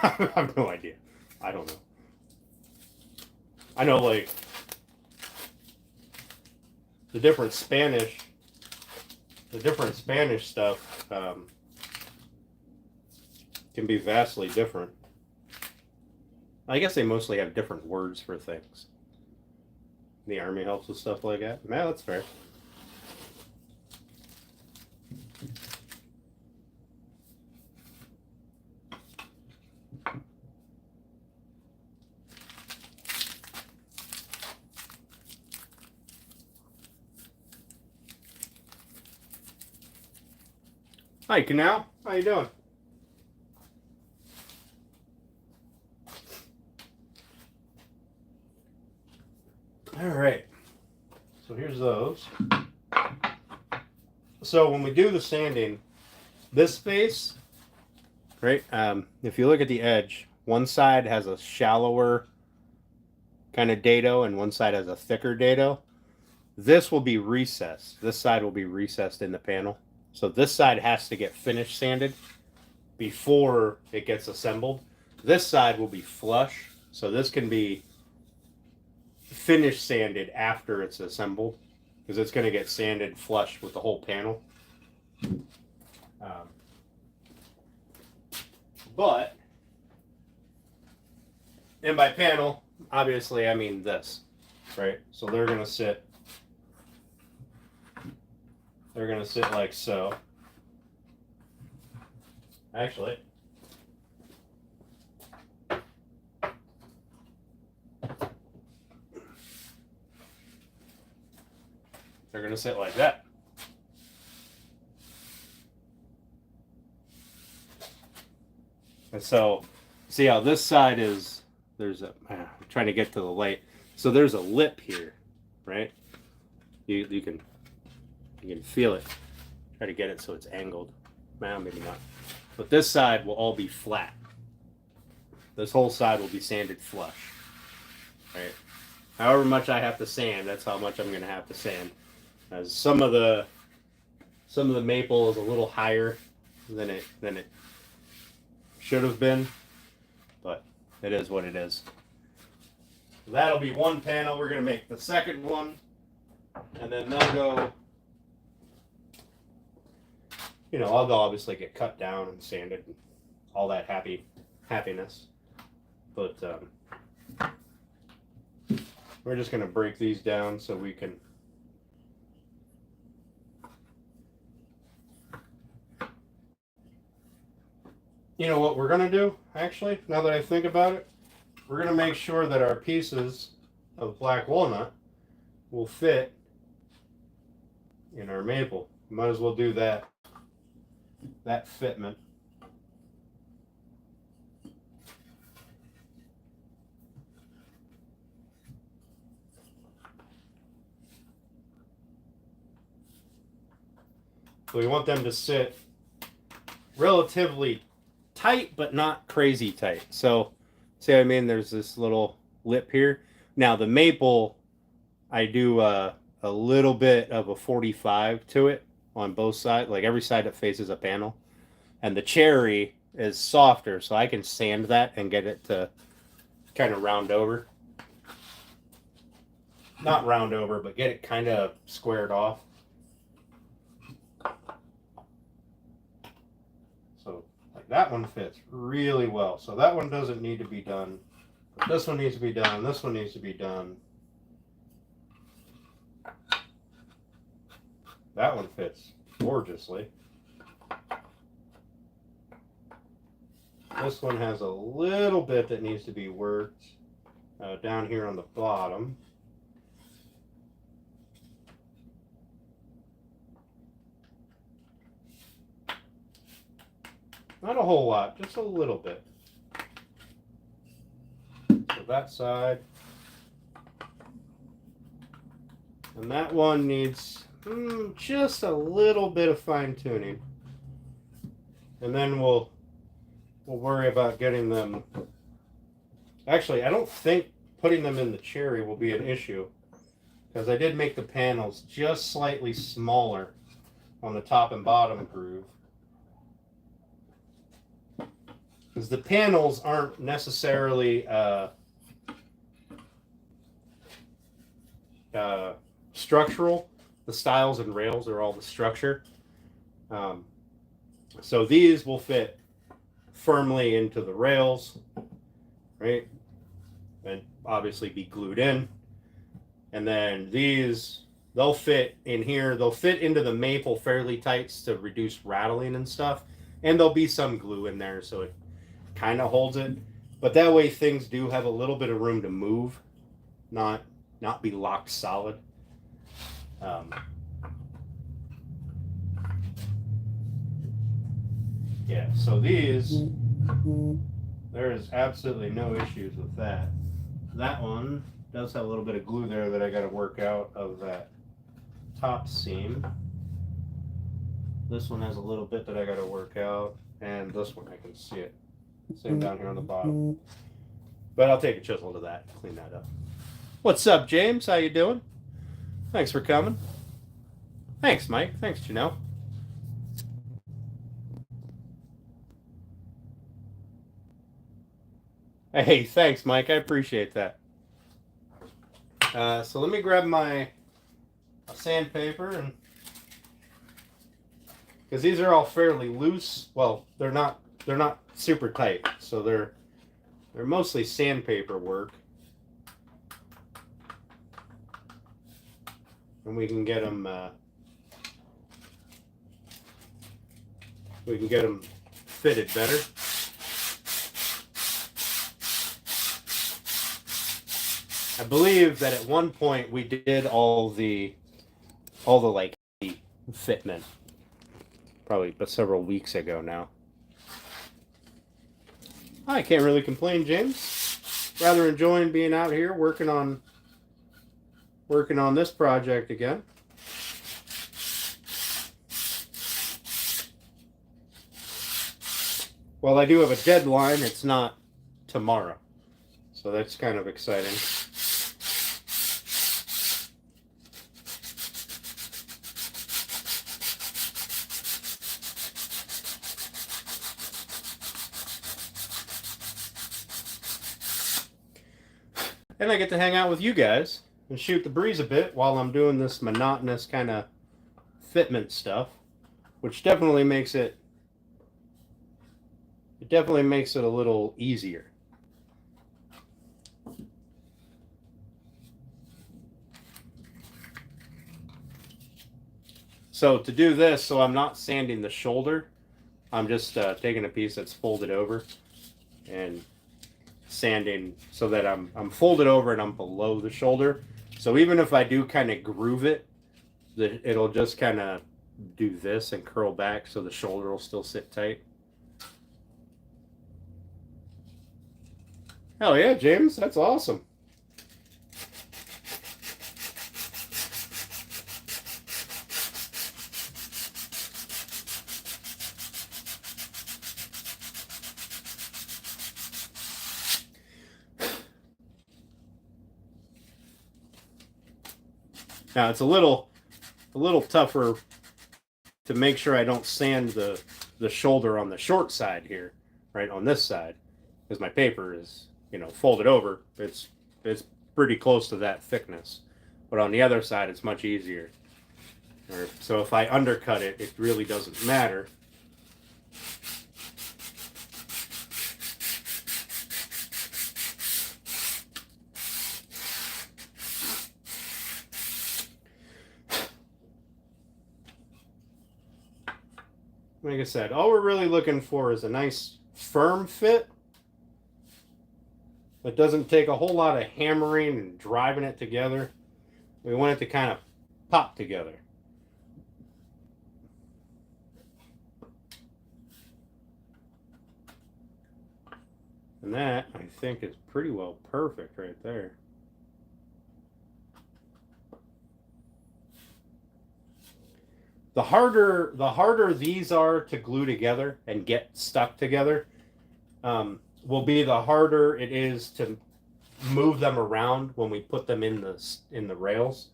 I have no idea. I don't know. I know, like, the different Spanish stuff can be vastly different. I guess they mostly have different words for things. The Army helps with stuff like that. Man, that's fair. Hi, Canal. How you doing? All right. So here's those. So when we do the sanding, this face, right? If you look at the edge, one side has a shallower kind of dado and one side has a thicker dado. This will be recessed. This side will be recessed in the panel. So this side has to get finish sanded before it gets assembled. This side will be flush, so this can be finish sanded after it's assembled. because it's going to get sanded flush with the whole panel. But, and by panel, obviously I mean this, right? So they're going to sit like so. Actually, they're going to sit like that. And so, see how this side is, there's a, I'm trying to get to the light. So there's a lip here, right? You can feel it. Try to get it so it's angled. Well, maybe not. But this side will all be flat. This whole side will be sanded flush, right? However much I have to sand, that's how much I'm going to have to sand. As some of the maple is a little higher than it should have been, but it is what it is. That'll be one panel. We're going to make the second one, and then they'll go, you know, I'll obviously get cut down and sanded and all that happiness. But we're just going to break these down so we can you know what we're going to do, actually, now that I think about it? We're going to make sure that our pieces of black walnut will fit in our maple. Might as well do that fitment. So we want them to sit relatively tight, but not crazy tight. So, see what I mean? There's this little lip here. Now, the maple, I do a little bit of a 45 to it on both sides, like every side that faces a panel. And the cherry is softer, so I can sand that and get it to kind of round over. Not round over, but get it kind of squared off. So, like that one fits really well. So that one doesn't need to be done. But this one needs to be done. This one needs to be done. That one fits gorgeously. This one has a little bit that needs to be worked down here on the bottom. Not a whole lot, just a little bit. So that side. And that one needs just a little bit of fine tuning. And then we'll worry about getting them. Actually, I don't think putting them in the cherry will be an issue, because I did make the panels just slightly smaller on the top and bottom groove. Because the panels aren't necessarily structural. The stiles and rails are all the structure. So these will fit firmly into the rails, right? And obviously be glued in. And then these, they'll fit in here. They'll fit into the maple fairly tight to reduce rattling and stuff. And there'll be some glue in there, so it kind of holds it. But that way things do have a little bit of room to move, not be locked solid. Yeah, so these, there is absolutely no issues with that. That one does have a little bit of glue there that I got to work out of that top seam. This one has a little bit that I got to work out, and this one I can see it. Same down here on the bottom. But I'll take a chisel to that, clean that up. What's up, James? How you doing? Thanks for coming. Thanks, Mike. Thanks, Janelle. Hey, thanks, Mike. I appreciate that. So let me grab my sandpaper, and because these are all fairly loose. Well, they're not super tight, so they're mostly sandpaper work, and we can get them fitted better. I believe that at one point we did all the like fitment, probably but several weeks ago now. I can't really complain, James. Rather enjoying being out here working on this project again. Well, I do have a deadline. It's not tomorrow, so that's kind of exciting. And I get to hang out with you guys and shoot the breeze a bit while I'm doing this monotonous kind of fitment stuff, which definitely makes it a little easier. So to do this, so I'm not sanding the shoulder, I'm just taking a piece that's folded over and sanding so that I'm folded over and I'm below the shoulder. So even if I do kind of groove it, it'll just kind of do this and curl back so the shoulder will still sit tight. Hell yeah, James, that's awesome. Now it's a little tougher to make sure I don't sand the shoulder on the short side here, right on this side, because my paper is, you know, folded over. It's pretty close to that thickness, but on the other side it's much easier. So if I undercut it, it really doesn't matter. Like I said, all we're really looking for is a nice firm fit that doesn't take a whole lot of hammering and driving it together. We want it to kind of pop together. And that, I think, is pretty well perfect right there. The harder these are to glue together and get stuck together, will be the harder it is to move them around when we put them in the rails,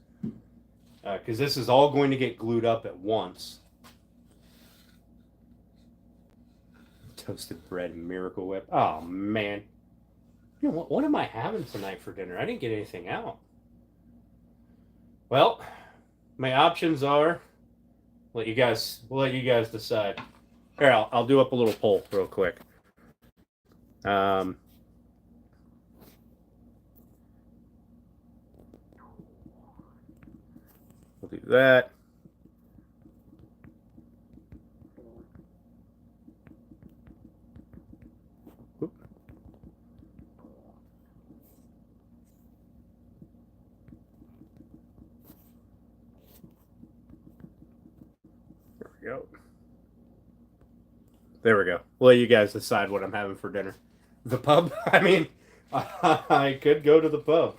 because this is all going to get glued up at once. Toasted bread Miracle Whip. Oh man, you know what am I having tonight for dinner? I didn't get anything out. Well, my options are. We'll let you guys decide. Here, I'll do up a little poll real quick. We'll do that. Oop. Go. There we go. We'll let you guys decide what I'm having for dinner. The pub? I mean, I could go to the pub.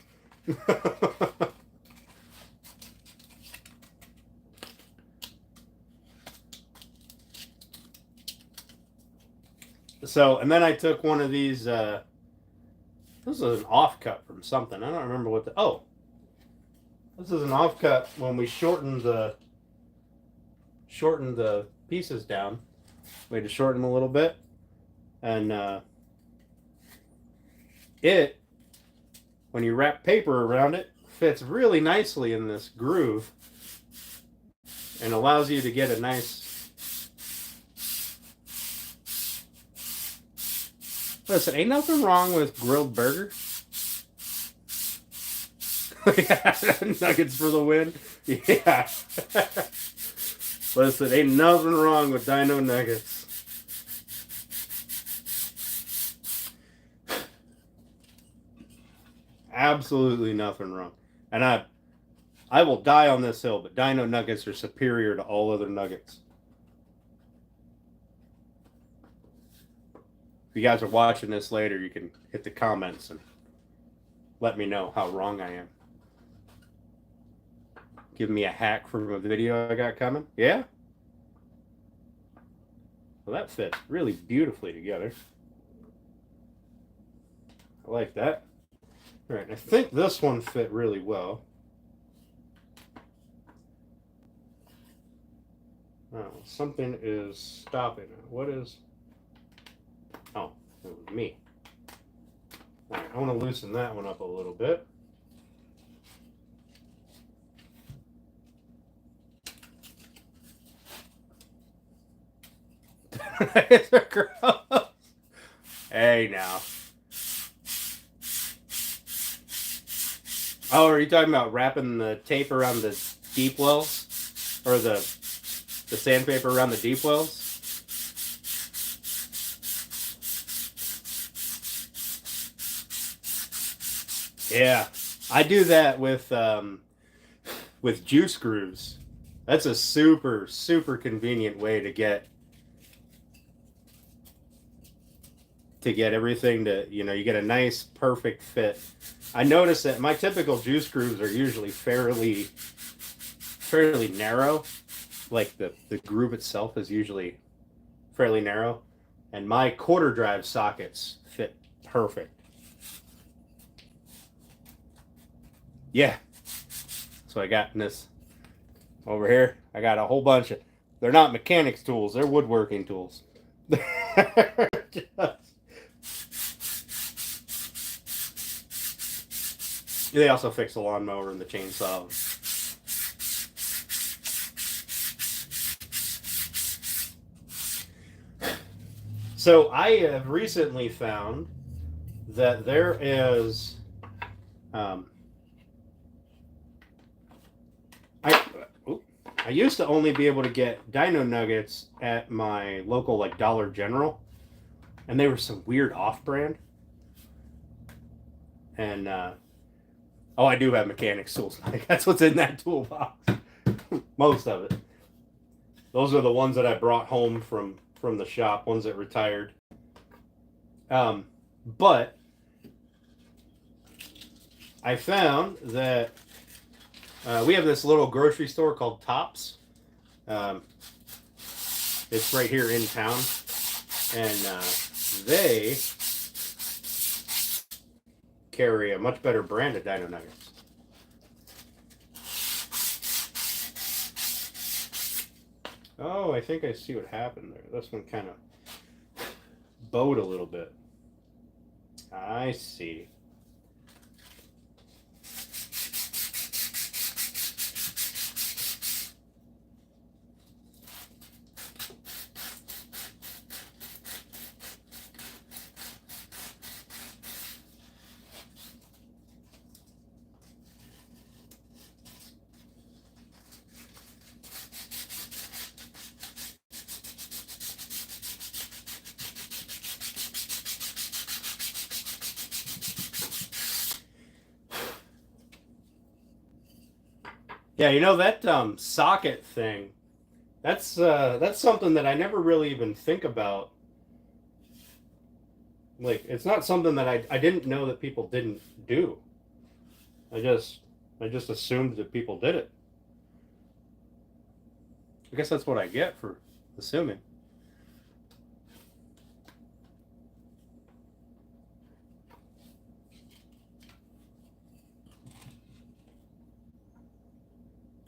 So, and then I took one of these, this is an offcut from something. I don't remember what this is an offcut when we shortened the pieces down. We had to shorten them a little bit, and when you wrap paper around it, fits really nicely in this groove, and allows you to get a nice. Listen, ain't nothing wrong with grilled burger. Yeah, nuggets for the win. Yeah. Listen, ain't nothing wrong with dino nuggets. Absolutely nothing wrong. And I will die on this hill, but dino nuggets are superior to all other nuggets. If you guys are watching this later, you can hit the comments and let me know how wrong I am. Give me a hack from a video I got coming. Yeah? Well, that fits really beautifully together. I like that. All right, I think this one fit really well. Oh, something is stopping it. What is... Oh, it was me. All right, I want to loosen that one up a little bit. Hey, now. Oh, are you talking about wrapping the tape around the deep wells? Or the sandpaper around the deep wells? Yeah, I do that with juice grooves. That's a super, super convenient way to get everything to, you get a nice, perfect fit. I notice that my typical juice grooves are usually fairly narrow. Like the groove itself is usually fairly narrow. And my quarter drive sockets fit perfect. Yeah. So I got this over here. I got a whole bunch of, they're not mechanics tools, they're woodworking tools. They also fix the lawnmower and the chainsaw. So I have recently found that there is, I used to only be able to get dino nuggets at my local Dollar General, and they were some weird off-brand. And oh, I do have mechanics tools. That's what's in that toolbox. Most of it. Those are the ones that I brought home from the shop, ones that retired. But I found that we have this little grocery store called Tops. It's right here in town, and they carry a much better brand of dino nuggets. Oh, I think I see what happened there. This one kind of bowed a little bit. I see. Yeah, that socket thing, that's something that I never really even think about. Like, it's not something that I didn't know that people didn't do. I just assumed that people did it. I guess that's what I get for assuming.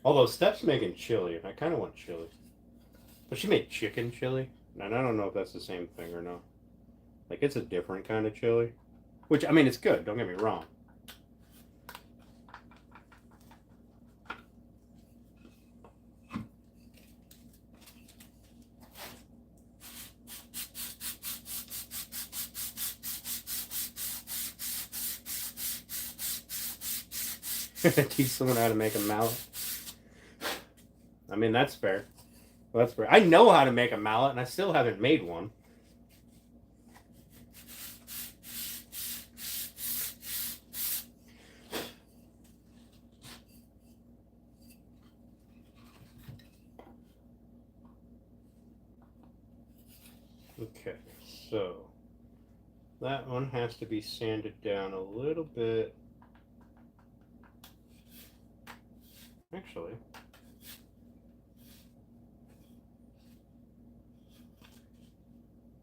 Although Steph's making chili, and I kind of want chili. But she made chicken chili, and I don't know if that's the same thing or not. Like, it's a different kind of chili. Which, I mean, it's good, don't get me wrong. Teach someone how to make a mallet. I mean, that's fair. That's fair. I know how to make a mallet, and I still haven't made one. Okay, so that one has to be sanded down a little bit. Actually,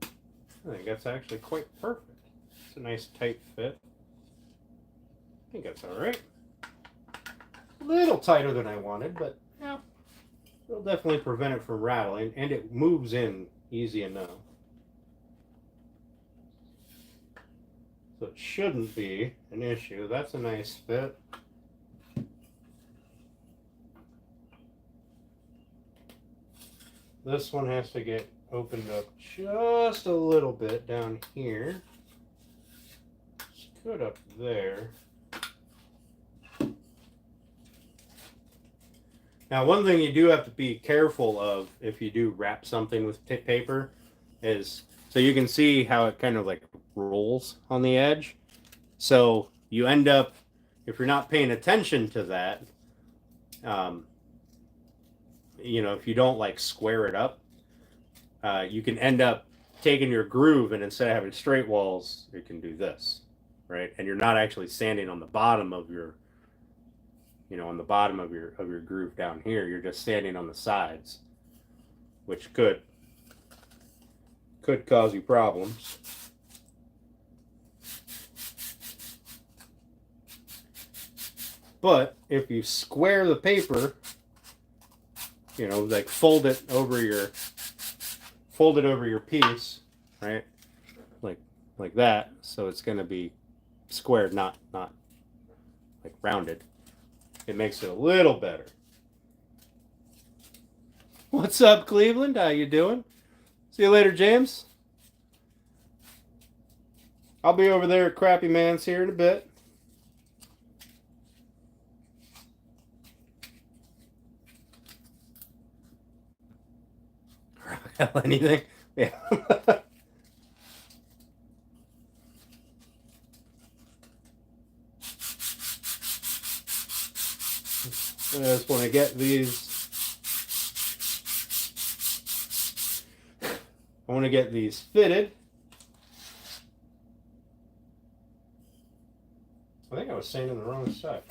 I think that's actually quite perfect. It's a nice tight fit. I think that's all right. A little tighter than I wanted, but yeah, it'll definitely prevent it from rattling, and it moves in easy enough. So it shouldn't be an issue. That's a nice fit. This one has to get opened up just a little bit down here. It's good up there. Now, one thing you do have to be careful of if you do wrap something with paper is, so you can see how it kind of like rolls on the edge. So you end up, if you're not paying attention to that, you know, if you don't like square it up, you can end up taking your groove, and instead of having straight walls, you can do this, right? And you're not actually sanding on the bottom of your, you know, on the bottom of your groove down here. You're just sanding on the sides, which could cause you problems. But if you square the paper, you know, like fold it over your piece, right? Like that, so it's going to be squared, not like rounded. It makes it a little better. What's up, Cleveland? How you doing? See you later, James. I'll be over there at Crappy Man's here in a bit. Anything? Yeah. I just want to get these. I want to get these fitted. I think I was sanding the wrong side.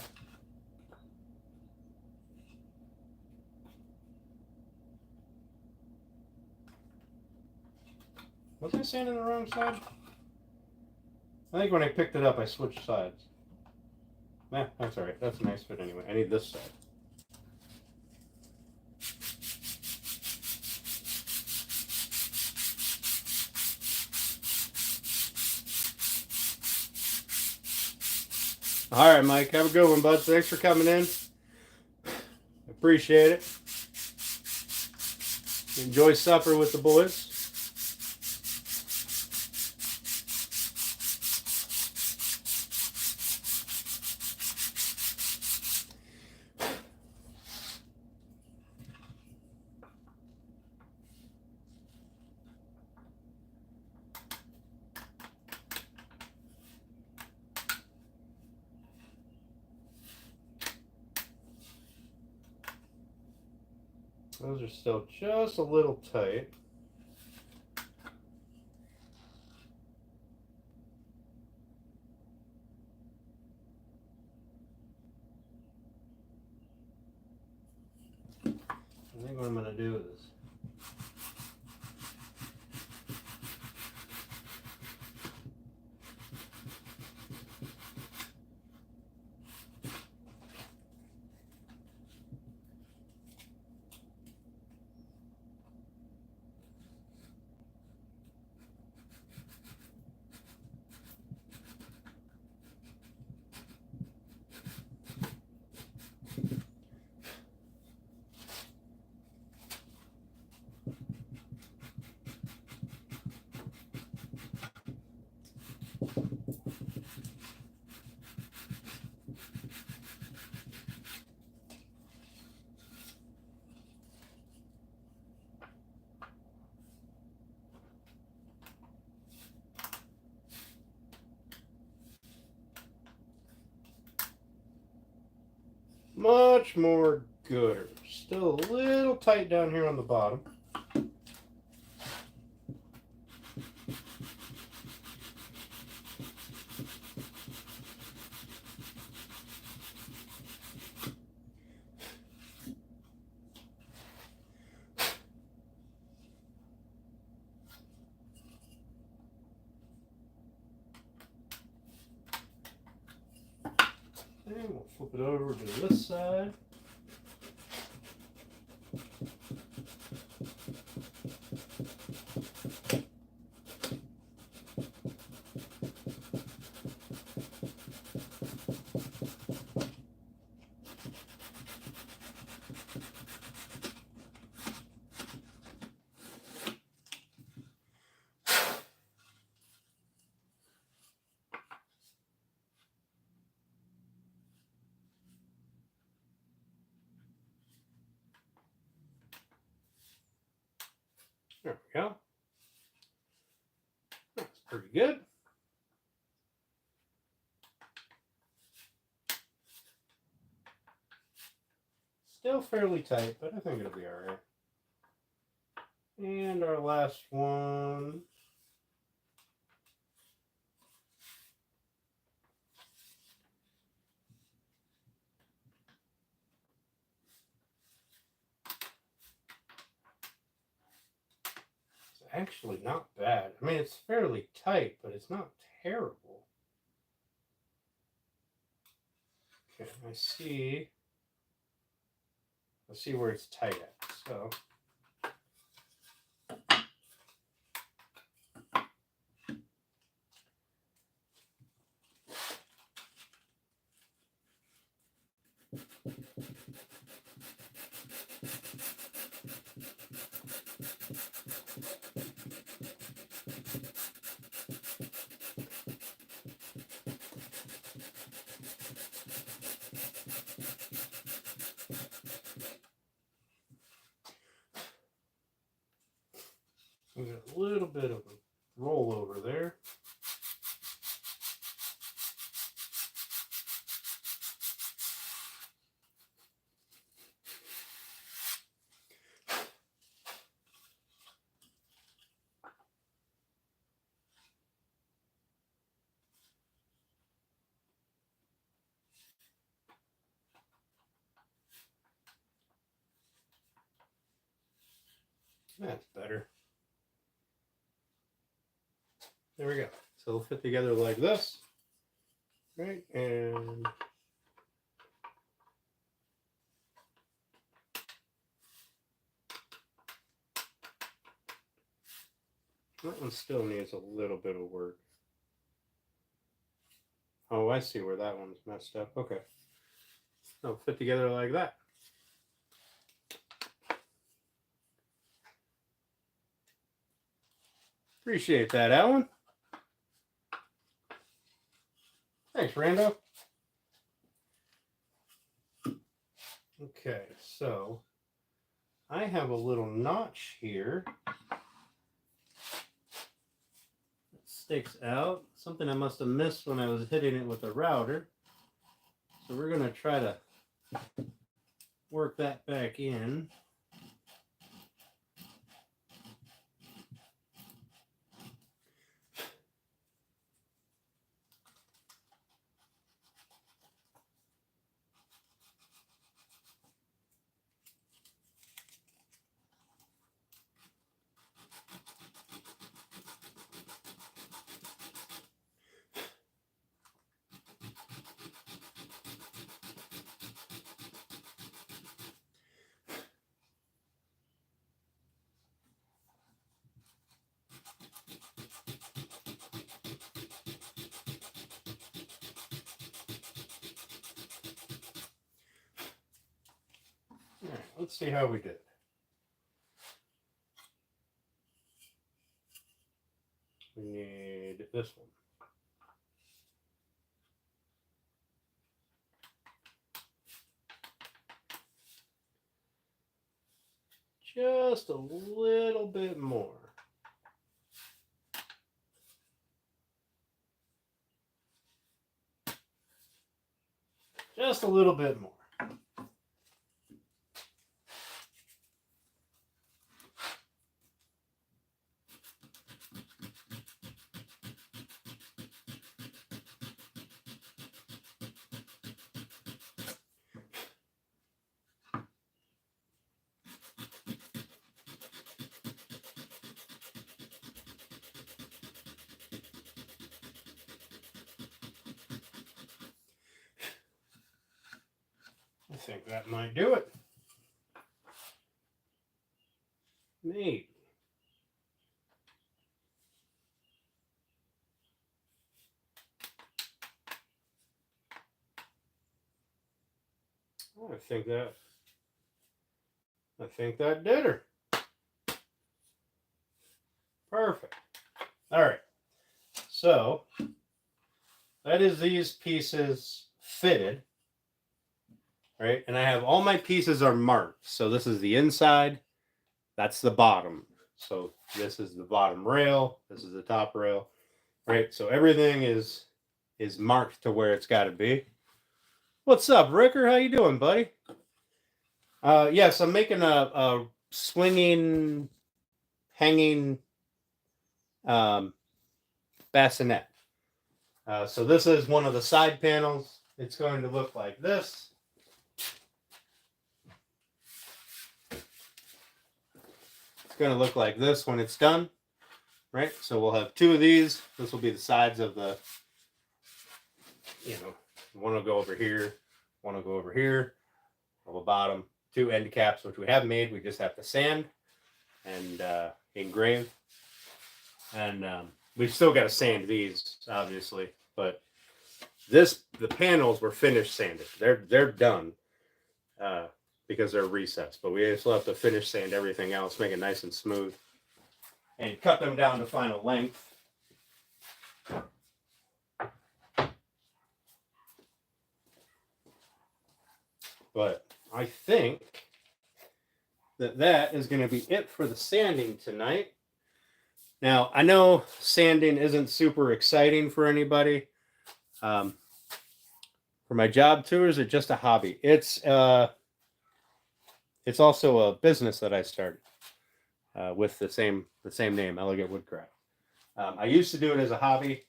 Was I sanding the wrong side? I think when I picked it up, I switched sides. Nah, that's all right. That's a nice fit anyway. I need this side. All right, Mike. Have a good one, bud. Thanks for coming in. Appreciate it. Enjoy supper with the boys. Those are still just a little tight. I think what I'm going to do is Much more gooder. Still a little tight down here on the bottom. And we'll flip it over to this side. There we go. That's pretty good. Still fairly tight, but I think it'll be all right. And our last one. It's actually not bad. I mean, it's fairly tight, but it's not terrible. Okay, I see where it's tight at. So we got a little bit of a rollover there. That's better. There we go. So they'll fit together like this, right? And that one still needs a little bit of work. Oh, I see where that one's messed up. Okay. They'll fit together like that. Appreciate that, Alan. Thanks, Rando. Okay, so I have a little notch here that sticks out. Something I must have missed when I was hitting it with the router. So we're going to try to work that back in. All right, let's see how we did. We need this one. Just a little bit more. Just a little bit more. think that might do it. Neat. I think that did her. Perfect. All right. So that is these pieces fitted, right? And I have all my pieces are marked. So this is the inside. That's the bottom. So this is the bottom rail. This is the top rail, right? So everything is marked to where it's got to be. What's up, Ricker? How you doing, buddy? Yes, I'm making a swinging, hanging bassinet. So this is one of the side panels. It's going to look like this. It's going to look like this when it's done, right? So we'll have two of these. This will be the sides of the, one will go over here, one will go over here, on the bottom. Two end caps, which we have made. We just have to sand and engrave. And we've still got to sand these, obviously. But the panels were finished sanded. They're done because they're recessed. But we still have to finish sand everything else, make it nice and smooth, and cut them down to final length. But I think that is going to be it for the sanding tonight. Now, I know sanding isn't super exciting for anybody. For my job tours, it's just a hobby. It's also a business that I started with the same name, Elegant Woodcraft. I used to do it as a hobby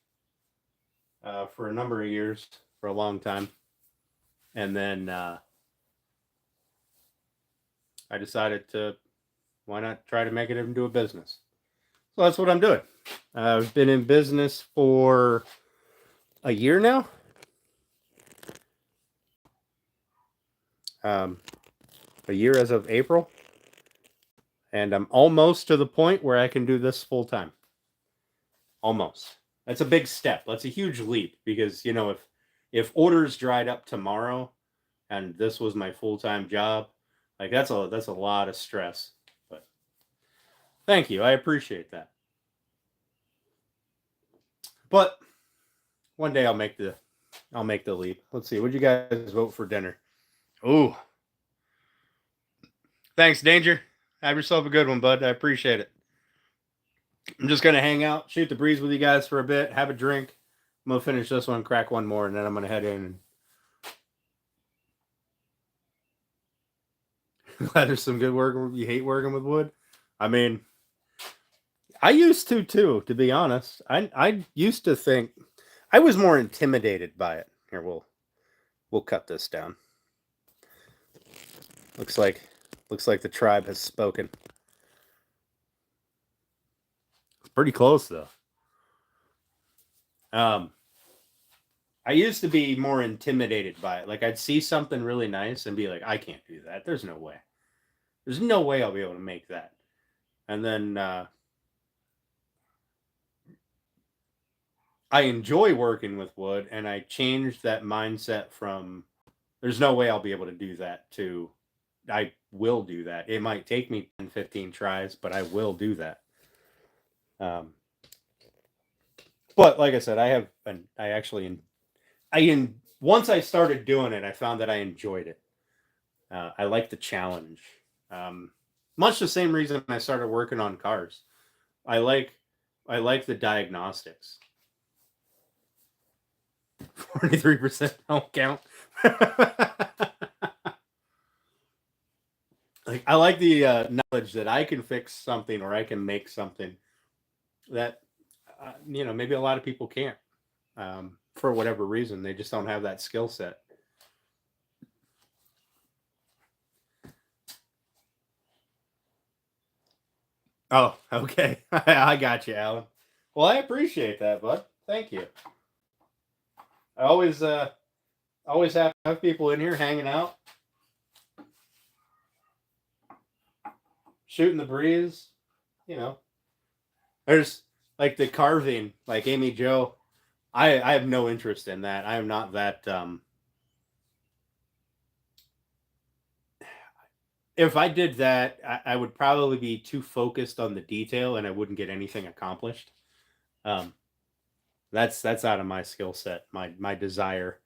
for a number of years, for a long time, and then I decided why not try to make it into a business. So that's what I'm doing. I've been in business for a year now. A year as of April. And I'm almost to the point where I can do this full time. Almost. That's a big step. That's a huge leap because, if orders dried up tomorrow and this was my full-time job, like that's a lot of stress. But thank you. I appreciate that. But one day I'll make the leap. Let's see. What'd you guys vote for dinner? Ooh. Thanks, Danger. Have yourself a good one, bud. I appreciate it. I'm just gonna hang out, shoot the breeze with you guys for a bit, have a drink. I'm gonna finish this one, crack one more, and then I'm gonna head in. Glad there's some good work. You hate working with wood? I mean, I used to too, to be honest. I used to think I was more intimidated by it. Here, we'll cut this down. Looks like the tribe has spoken. It's pretty close though. I used to be more intimidated by it. Like I'd see something really nice and be like, I can't do that. There's no way. There's no way I'll be able to make that. And then I enjoy working with wood, and I changed that mindset from there's no way I'll be able to do that to I will do that. It might take me 10, 15 tries, but I will do that. But like I said, once I started doing it, I found that I enjoyed it. I like the challenge. Much the same reason I started working on cars. I like the diagnostics. 43% don't count. Like I like the knowledge that I can fix something or I can make something that maybe a lot of people can't for whatever reason. They just don't have that skill set. Oh, okay. I got you, Alan. Well, I appreciate that, bud. Thank you. I always have people in here hanging out. shooting the breeze, you know. There's like the carving, like Amy Jo. I have no interest in that. I am not that. If I did that, I would probably be too focused on the detail, and I wouldn't get anything accomplished. Um, that's out of my skill set, my desire.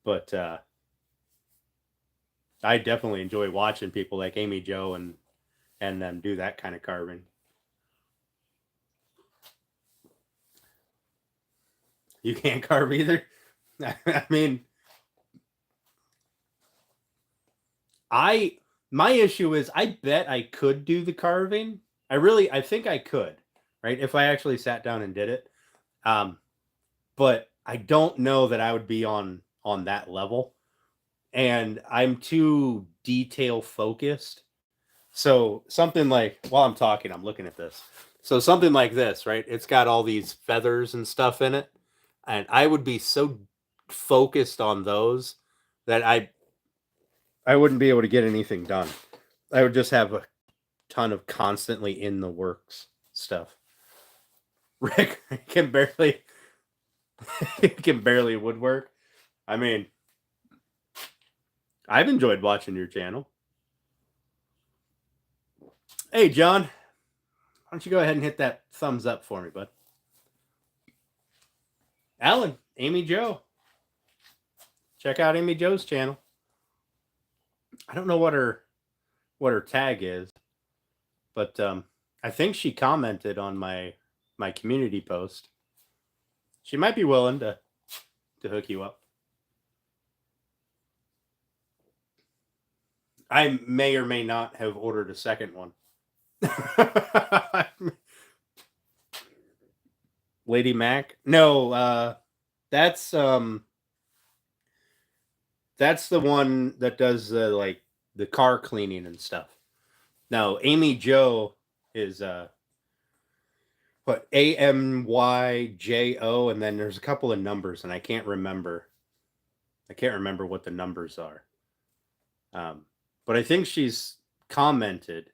But I definitely enjoy watching people like Amy Jo and them do that kind of carving. You can't carve either. I mean, my issue is I bet I could do the carving. I think I could, right? If I actually sat down and did it. Um, but I don't know that I would be on that level. And I'm too detail focused. So something like while I'm talking, I'm looking at this. So something like this, right? It's got all these feathers and stuff in it. And I would be so focused on those that I wouldn't be able to get anything done. I would just have a ton of constantly in the works stuff. Rick can barely can barely woodwork. I mean, I've enjoyed watching your channel. Hey, John, why don't you go ahead and hit that thumbs up for me, bud? Alan, Amy Jo. Check out Amy Jo's channel. I don't know what her tag is, but I think she commented on my community post. She might be willing to hook you up. I may or may not have ordered a second one. Lady Mac? No, that's the one that does like the car cleaning and stuff. Now, Amy Jo is what AMYJO, and then there's a couple of numbers, and I can't remember. I can't remember what the numbers are. But I think she's commented.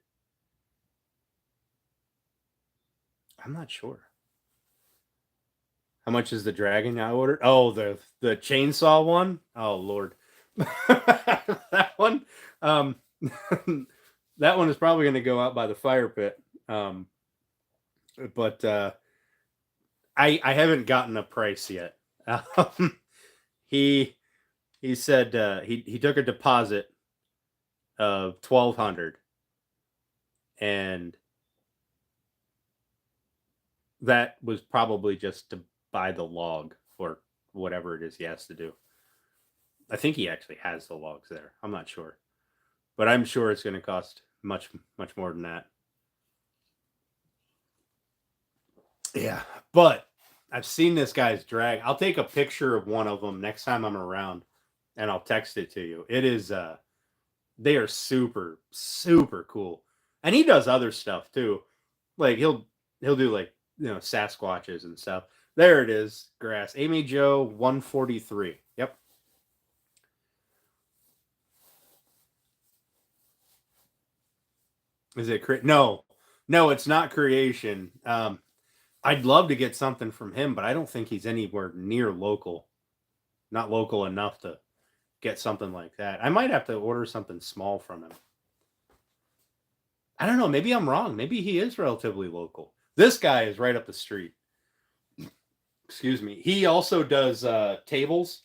I'm not sure. How much is the dragon I ordered? Oh, the chainsaw one. Oh Lord, that one. That one is probably going to go out by the fire pit. But I haven't gotten a price yet. He said he took a deposit of $1,200, and that was probably just to buy the log for whatever it is he has to do. I think he actually has the logs there. I'm not sure, but I'm sure it's going to cost much more than that. Yeah, but I've seen this guy's drag. I'll take a picture of one of them next time I'm around, and I'll text it to you. It is they are super cool, and he does other stuff too. Like he'll do like Sasquatches and stuff. There it is, grass. Amy Jo 143. Yep. Is it no, it's not creation. I'd love to get something from him, but I don't think he's anywhere near local. Not local enough to get something like that. I might have to order something small from him. I don't know. Maybe I'm wrong. Maybe he is relatively local. This guy is right up the street. Excuse me. He also does tables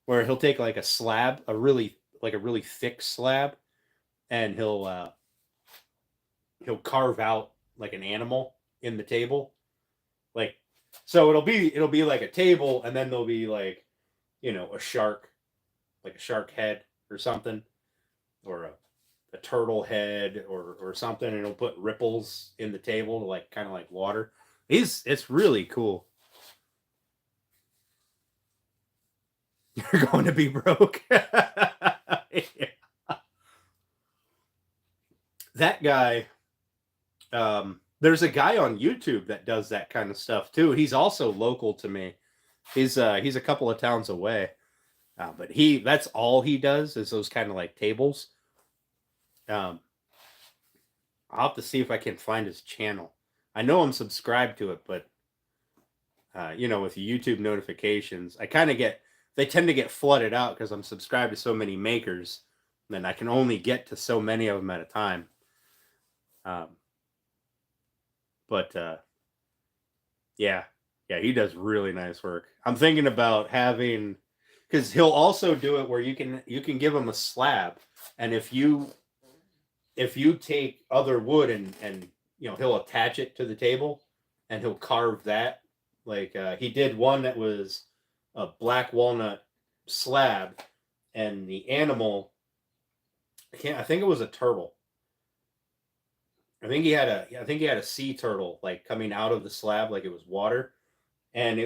where he'll take like a slab, a really thick slab, and he'll carve out like an animal in the table. Like, so it'll be like a table, and then there'll be like, a shark, like a shark head or something, or a turtle head or something, and it'll put ripples in the table to like kind of like water. It's really cool. You're going to be broke. Yeah. That guy, there's a guy on YouTube that does that kind of stuff too. He's also local to me. He's a couple of towns away, but that's all he does is those kind of like tables. I'll have to see if I can find his channel. I know I'm subscribed to it, but you know, with YouTube notifications, they tend to get flooded out because I'm subscribed to so many makers. Then I can only get to so many of them at a time. Um, but yeah, he does really nice work. I'm thinking about having, because he'll also do it where you can give him a slab, and if you take other wood and you know, he'll attach it to the table, and he'll carve that. Like he did one that was a black walnut slab, and the animal, I think it was a turtle. I think he had a sea turtle like coming out of the slab like it was water, and I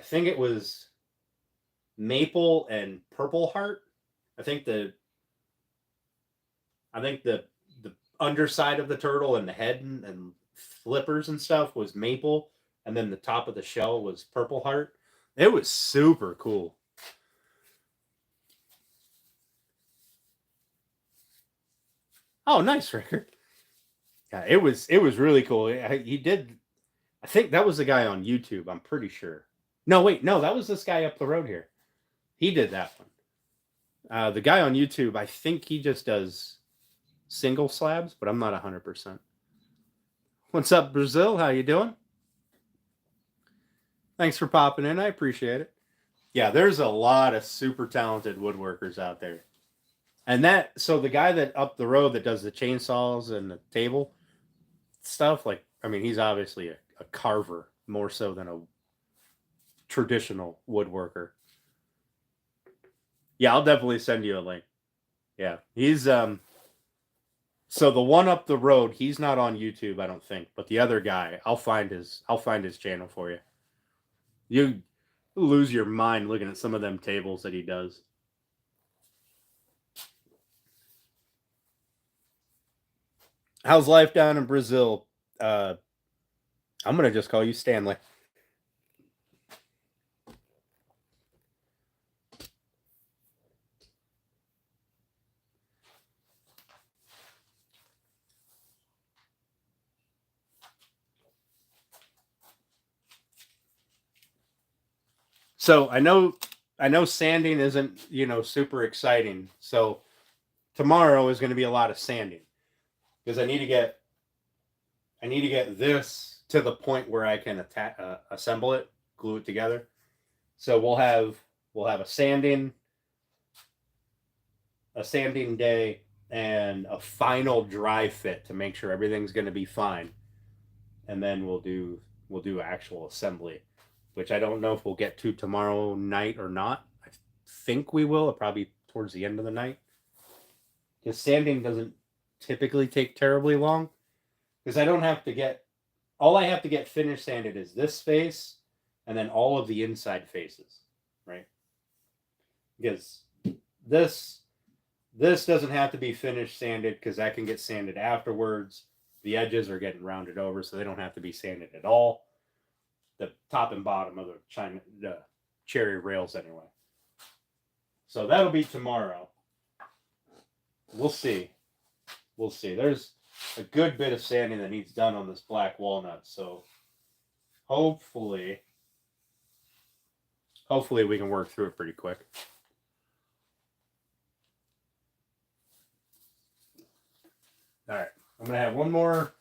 think it was maple and purple heart. I think the the underside of the turtle and the head and flippers and stuff was maple, and then the top of the shell was purple heart. It was super cool. Oh, nice, Ricker. Yeah, it was really cool. He did. I think that was the guy on YouTube. I'm pretty sure. No, wait, no, that was this guy up the road here. He did that one. The guy on YouTube, I think he just does single slabs, but I'm not 100%. What's up, Brazil? How you doing? Thanks for popping in. I appreciate it. Yeah, there's a lot of super talented woodworkers out there. And so the guy that up the road that does the chainsaws and the table stuff, like, I mean, he's obviously a carver more so than a traditional woodworker. Yeah, I'll definitely send you a link. Yeah, he's so the one up the road, he's not on YouTube, I don't think, but the other guy, I'll find his channel for you. You lose your mind looking at some of them tables that he does. How's life down in Brazil? I'm gonna just call you Stanley. So I know sanding isn't, you know, super exciting. So tomorrow is going to be a lot of sanding because I need to get this to the point where I can assemble it, glue it together. So we'll have a sanding day and a final dry fit to make sure everything's going to be fine, and then we'll do actual assembly, which I don't know if we'll get to tomorrow night or not. I think we will, probably towards the end of the night, because sanding doesn't typically take terribly long. Because I don't have to get all I have to get finished sanded is this face, and then all of the inside faces, right? Because this doesn't have to be finished sanded because that can get sanded afterwards. The edges are getting rounded over, so they don't have to be sanded at all. The top and bottom of the cherry rails, anyway. So that'll be tomorrow. We'll see. We'll see. There's a good bit of sanding that needs done on this black walnut, so hopefully we can work through it pretty quick. All right, I'm gonna have one more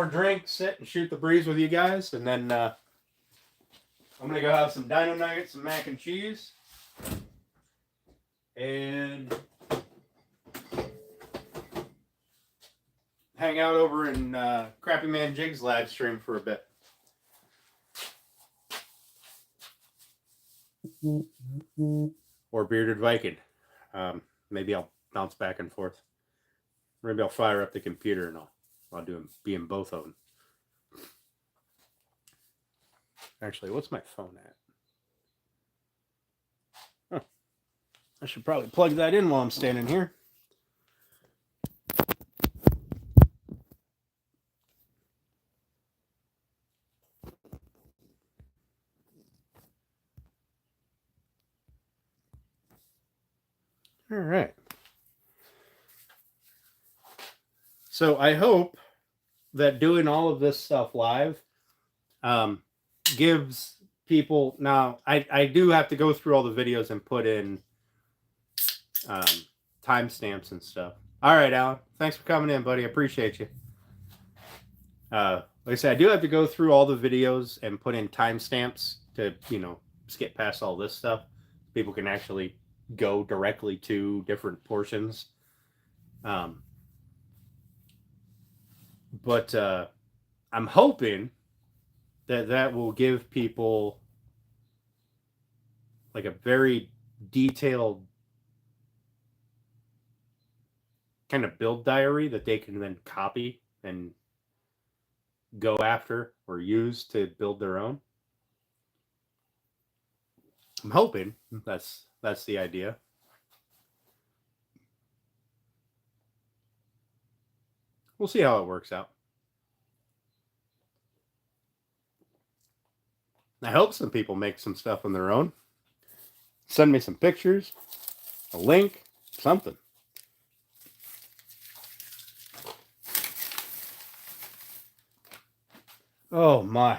drink, sit and shoot the breeze with you guys, and then I'm gonna go have some dino nuggets, some mac and cheese, and hang out over in Crappy Man Jig's live stream for a bit. Or Bearded Viking. Maybe I'll bounce back and forth. Maybe I'll fire up the computer and I'll be in both of them. Actually, what's my phone at? Huh. I should probably plug that in while I'm standing here. All right. So I hope that doing all of this stuff live um, gives people. Now I do have to go through all the videos and put in um, timestamps and stuff. All right, Alan. Thanks for coming in, buddy. I appreciate you. Like I said, I do have to go through all the videos and put in timestamps to, skip past all this stuff. People can actually go directly to different portions. But I'm hoping that will give people like a very detailed kind of build diary that they can then copy and go after or use to build their own. I'm hoping that's the idea. We'll see how it works out. I hope some people make some stuff on their own. Send me some pictures, a link, something. Oh my.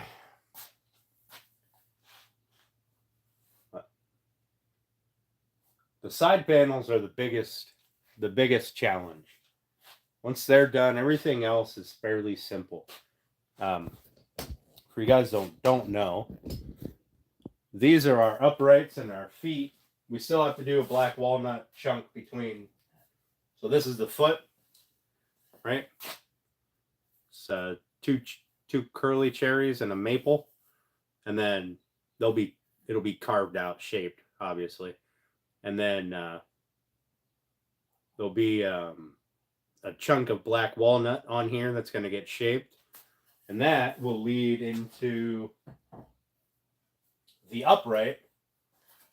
The side panels are the biggest challenge. Once they're done, everything else is fairly simple. For you guys don't know, these are our uprights and our feet. We still have to do a black walnut chunk between. So this is the foot, right? It's two curly cherries and a maple, and then it'll be carved out, shaped, obviously, and then there'll be a chunk of black walnut on here that's going to get shaped, and that will lead into the upright,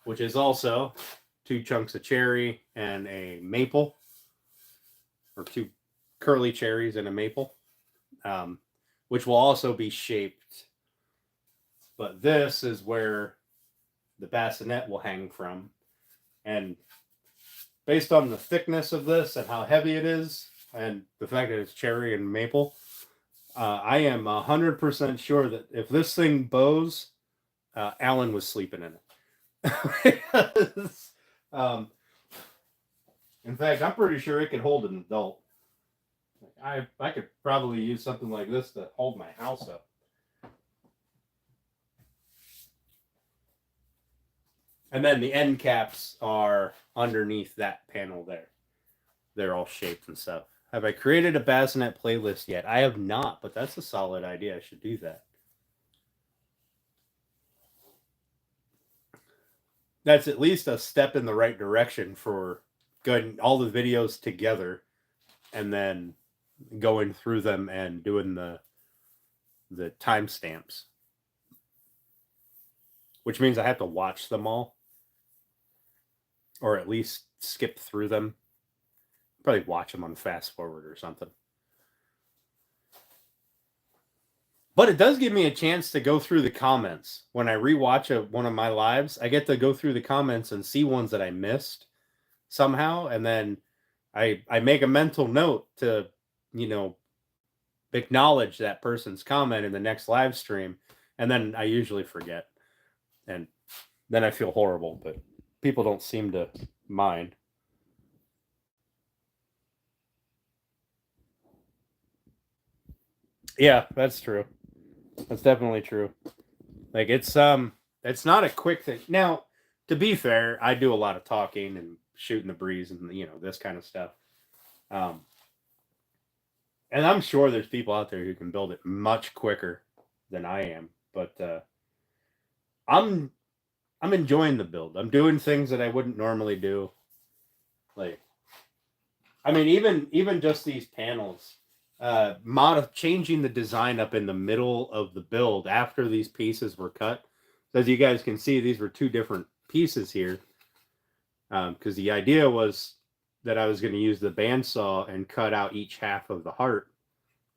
which is also two chunks of cherry and a maple, or two curly cherries and a maple, which will also be shaped. But this is where the bassinet will hang from. And based on the thickness of this and how heavy it is, and the fact that it's cherry and maple, I am 100% sure that if this thing bows, Alan was sleeping in it. Because, in fact, I'm pretty sure it could hold an adult. I could probably use something like this to hold my house up. And then the end caps are underneath that panel there. They're all shaped and stuff. Have I created a bassinet playlist yet? I have not, but that's a solid idea. I should do that. That's at least a step in the right direction for getting all the videos together and then going through them and doing the timestamps, which means I have to watch them all, or at least skip through them. Probably watch them on fast forward or something. But it does give me a chance to go through the comments. When I rewatch one of my lives, I get to go through the comments and see ones that I missed somehow, and then I make a mental note to, acknowledge that person's comment in the next live stream, and then I usually forget, and then I feel horrible, but people don't seem to mind. Yeah, that's true. That's definitely true. Like it's not a quick thing. Now, to be fair, I do a lot of talking and shooting the breeze and this kind of stuff. And I'm sure there's people out there who can build it much quicker than I am, but I'm enjoying the build. I'm doing things that I wouldn't normally do. Like, I mean, even just these panels, changing the design up in the middle of the build after these pieces were cut. So as you guys can see, these were two different pieces here. Because the idea was that I was going to use the bandsaw and cut out each half of the heart,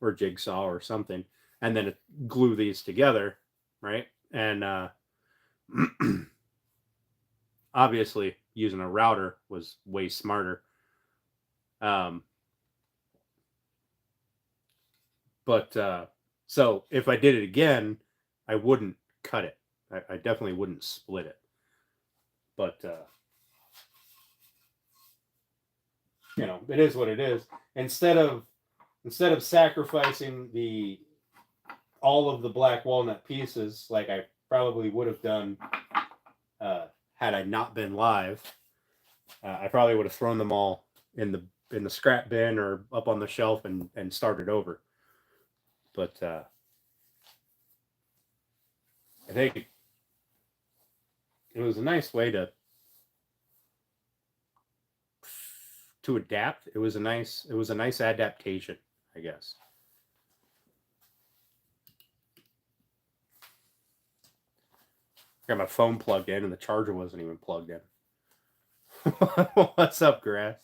or jigsaw or something, and then glue these together, right? And obviously using a router was way smarter. But so if I did it again, I wouldn't cut it. I definitely wouldn't split it. But it is what it is. Instead of sacrificing all of the black walnut pieces, like I probably would have done had I not been live, I probably would have thrown them all in the scrap bin or up on the shelf and started over. But I think it was a nice way to adapt. It was a nice adaptation, I guess. Got my phone plugged in and the charger wasn't even plugged in. What's up, Grass?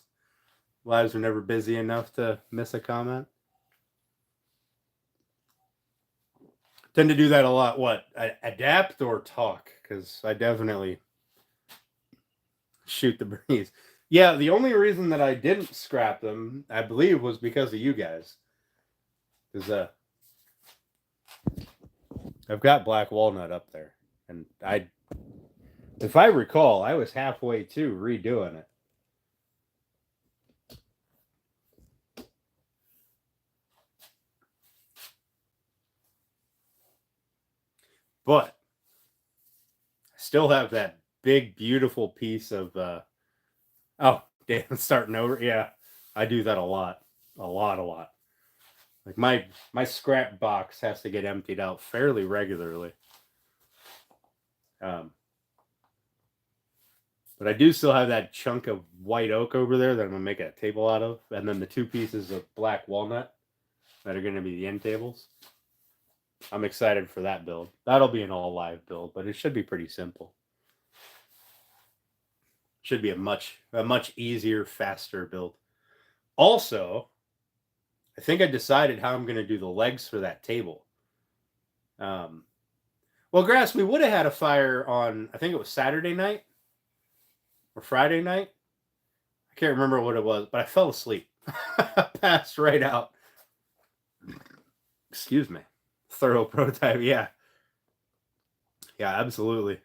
Lives are never busy enough to miss a comment. Tend to do that a lot. What? Adapt or talk? Because I definitely shoot the breeze. Yeah, the only reason that I didn't scrap them, I believe, was because of you guys. Because I've got black walnut up there, and if I recall, I was halfway to redoing it. But I still have that big, beautiful piece of oh, damn, it's starting over. Yeah, I do that a lot. Like my scrap box has to get emptied out fairly regularly. But I do still have that chunk of white oak over there that I'm gonna make a table out of, and then the 2 pieces of black walnut that are gonna be the end tables. I'm excited for that build. That'll be an all live build, but it should be pretty simple. Should be a much easier, faster build. Also, I think I decided how I'm going to do the legs for that table. Well, Grass, we would have had a fire on, I think it was Saturday night or Friday night. I can't remember what it was, but I fell asleep. Passed right out. Excuse me. Thorough prototype, yeah. Yeah, absolutely.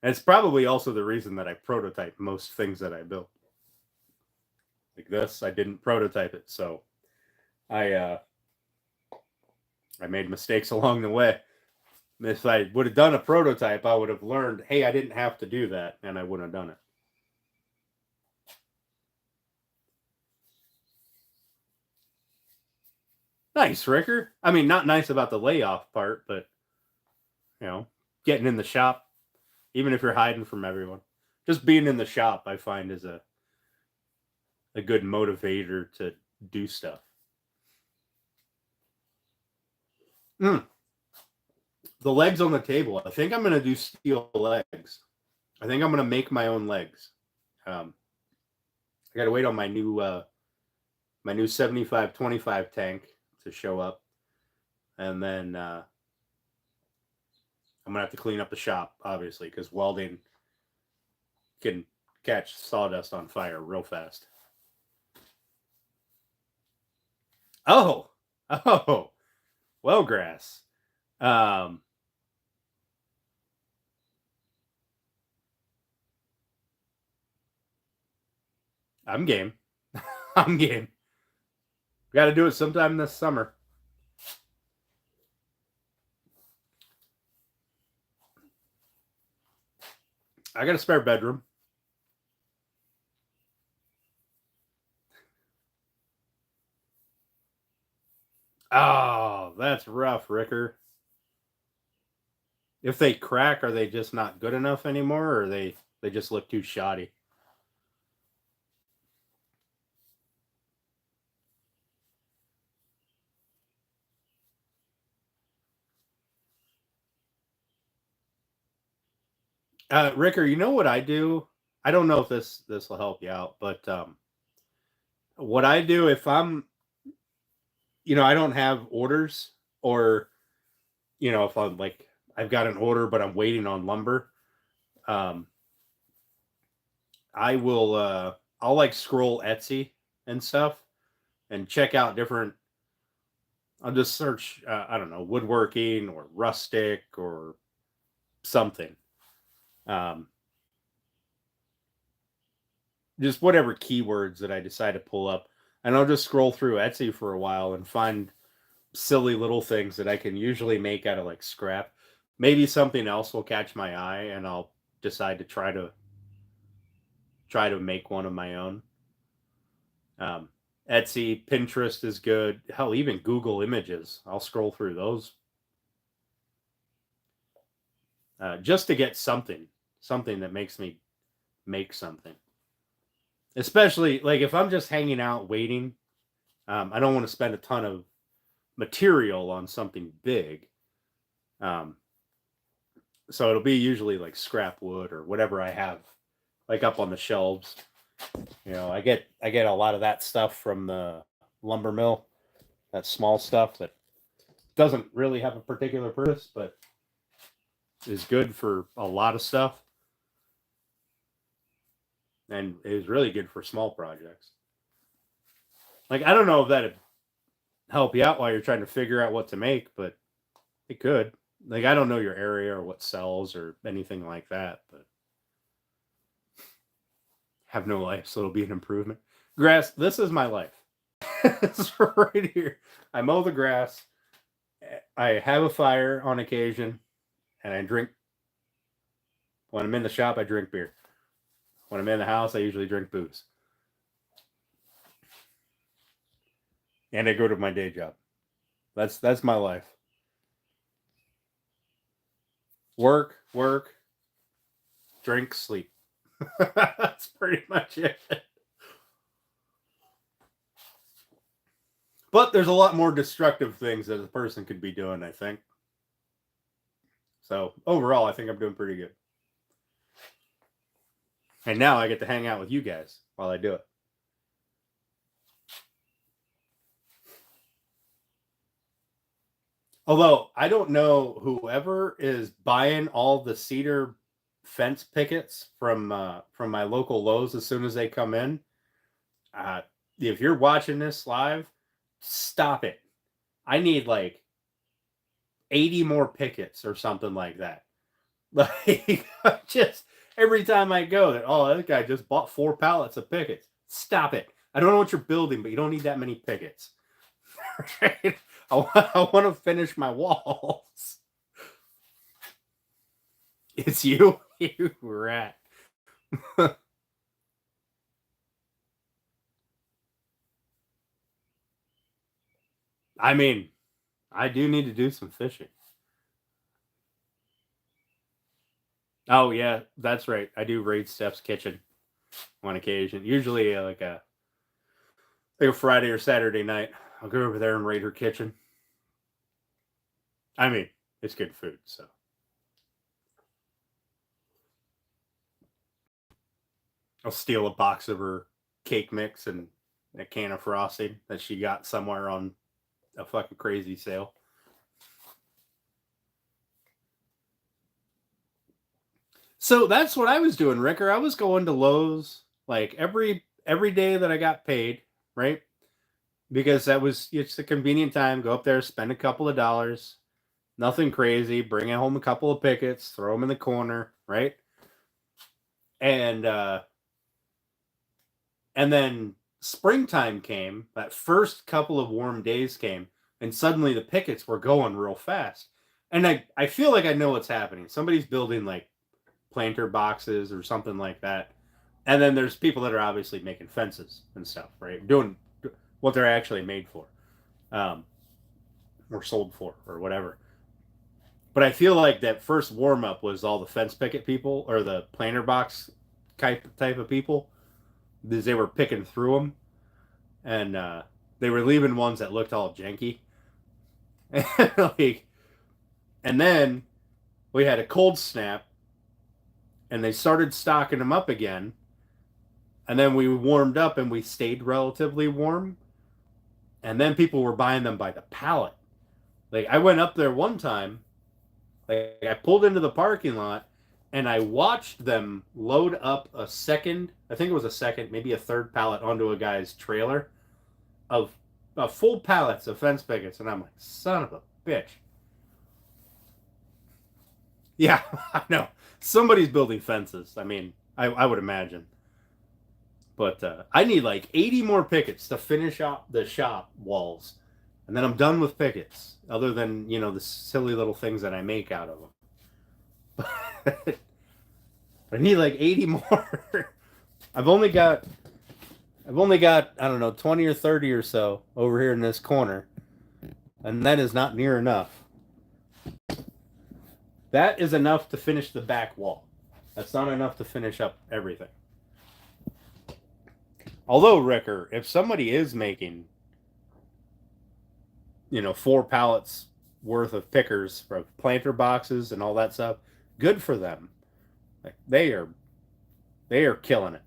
And it's probably also the reason that I prototype most things that I build. Like this, I didn't prototype it, so I made mistakes along the way. If I would have done a prototype, I would have learned, hey, I didn't have to do that, and I wouldn't have done it. Nice, Ricker. I mean, not nice about the layoff part, but, getting in the shop, even if you're hiding from everyone, just being in the shop, I find is a good motivator to do stuff. The legs on the table. I think I'm going to do steel legs. I think I'm going to make my own legs. I got to wait on my new 75-25 tank to show up, and then I'm gonna have to clean up the shop, obviously, because welding can catch sawdust on fire real fast. Oh, well, Grass. I'm game. I'm game. Got to do it sometime this summer. I got a spare bedroom. Oh, that's rough, Ricker. If they crack, are they just not good enough anymore, or they just look too shoddy? Ricker, you know what I do? I don't know if this will help you out, but what I do if I'm, I don't have orders, or if I'm like I've got an order but I'm waiting on lumber, I will I'll like scroll Etsy and stuff and check out different I'll just search, I don't know, woodworking or rustic or something. Um, just whatever keywords that I decide to pull up. And I'll just scroll through Etsy for a while and find silly little things that I can usually make out of like scrap. Maybe something else will catch my eye and I'll decide to try to make one of my own. Um, Etsy, Pinterest is good. Hell, even Google Images. I'll scroll through those just to get something that makes me make something. Especially like if I'm just hanging out waiting, I don't want to spend a ton of material on something big. Um, so it'll be usually like scrap wood or whatever I have, like up on the shelves. I get a lot of that stuff from the lumber mill. That small stuff that doesn't really have a particular purpose, but is good for a lot of stuff, and is really good for small projects. Like I don't know if that'd help you out while you're trying to figure out what to make, but it could. Like I don't know your area or what sells or anything like that, but have no life, so it'll be an improvement. Grass, this is my life. It's right here. I mow the grass. I have a fire on occasion, and I drink. When I'm in the shop, I drink beer. When I'm in the house, I usually drink booze. And I go to my day job. That's my life. Work, drink, sleep. That's pretty much it. But there's a lot more destructive things that a person could be doing, I think. So overall, I think I'm doing pretty good. And now I get to hang out with you guys while I do it. Although I don't know whoever is buying all the cedar fence pickets from my local Lowe's as soon as they come in. If you're watching this live, stop it. I need like 80 more pickets or something like that. Like just every time I go, that guy just bought 4 pallets of pickets. Stop it. I don't know what you're building, but you don't need that many pickets. Right? I want to finish my walls. It's you, you rat. I mean, I do need to do some fishing. Oh yeah, that's right. I do raid Steph's kitchen on occasion. Usually like a Friday or Saturday night. I'll go over there and raid her kitchen. I mean, it's good food, so. I'll steal a box of her cake mix and a can of frosting that she got somewhere on a fucking crazy sale. So that's what I was doing, Ricker. I was going to Lowe's like every day that I got paid, right? Because it's a convenient time. Go up there, spend a couple of dollars, nothing crazy. Bring home a couple of pickets, throw them in the corner, right? And then springtime came. That first couple of warm days came, and suddenly the pickets were going real fast. And I feel like I know what's happening. Somebody's building like planter boxes or something like that. And then there's people that are obviously making fences and stuff, right? Doing what they're actually made for, or sold for, or whatever. But I feel like that first warm up was all the fence picket people or the planter box type of people, because they were picking through them, and they were leaving ones that looked all janky. Like, and then we had a cold snap, and they started stocking them up again. And then we warmed up, and we stayed relatively warm. And then people were buying them by the pallet. Like I went up there one time, like I pulled into the parking lot, and I watched them load up a second, I think it was a second, maybe a third pallet onto a guy's trailer of full pallets of fence pickets, and I'm like, son of a bitch. Yeah, I know. Somebody's building fences. I mean, I would imagine. But I need like 80 more pickets to finish up the shop walls. And then I'm done with pickets, other than, the silly little things that I make out of them. I need like 80 more. I've only got, I don't know, 20 or 30 or so over here in this corner. And that is not near enough. That is enough to finish the back wall. That's not enough to finish up everything. Although, Ricker, if somebody is making, 4 pallets worth of pickers for planter boxes and all that stuff, good for them. Like, they are killing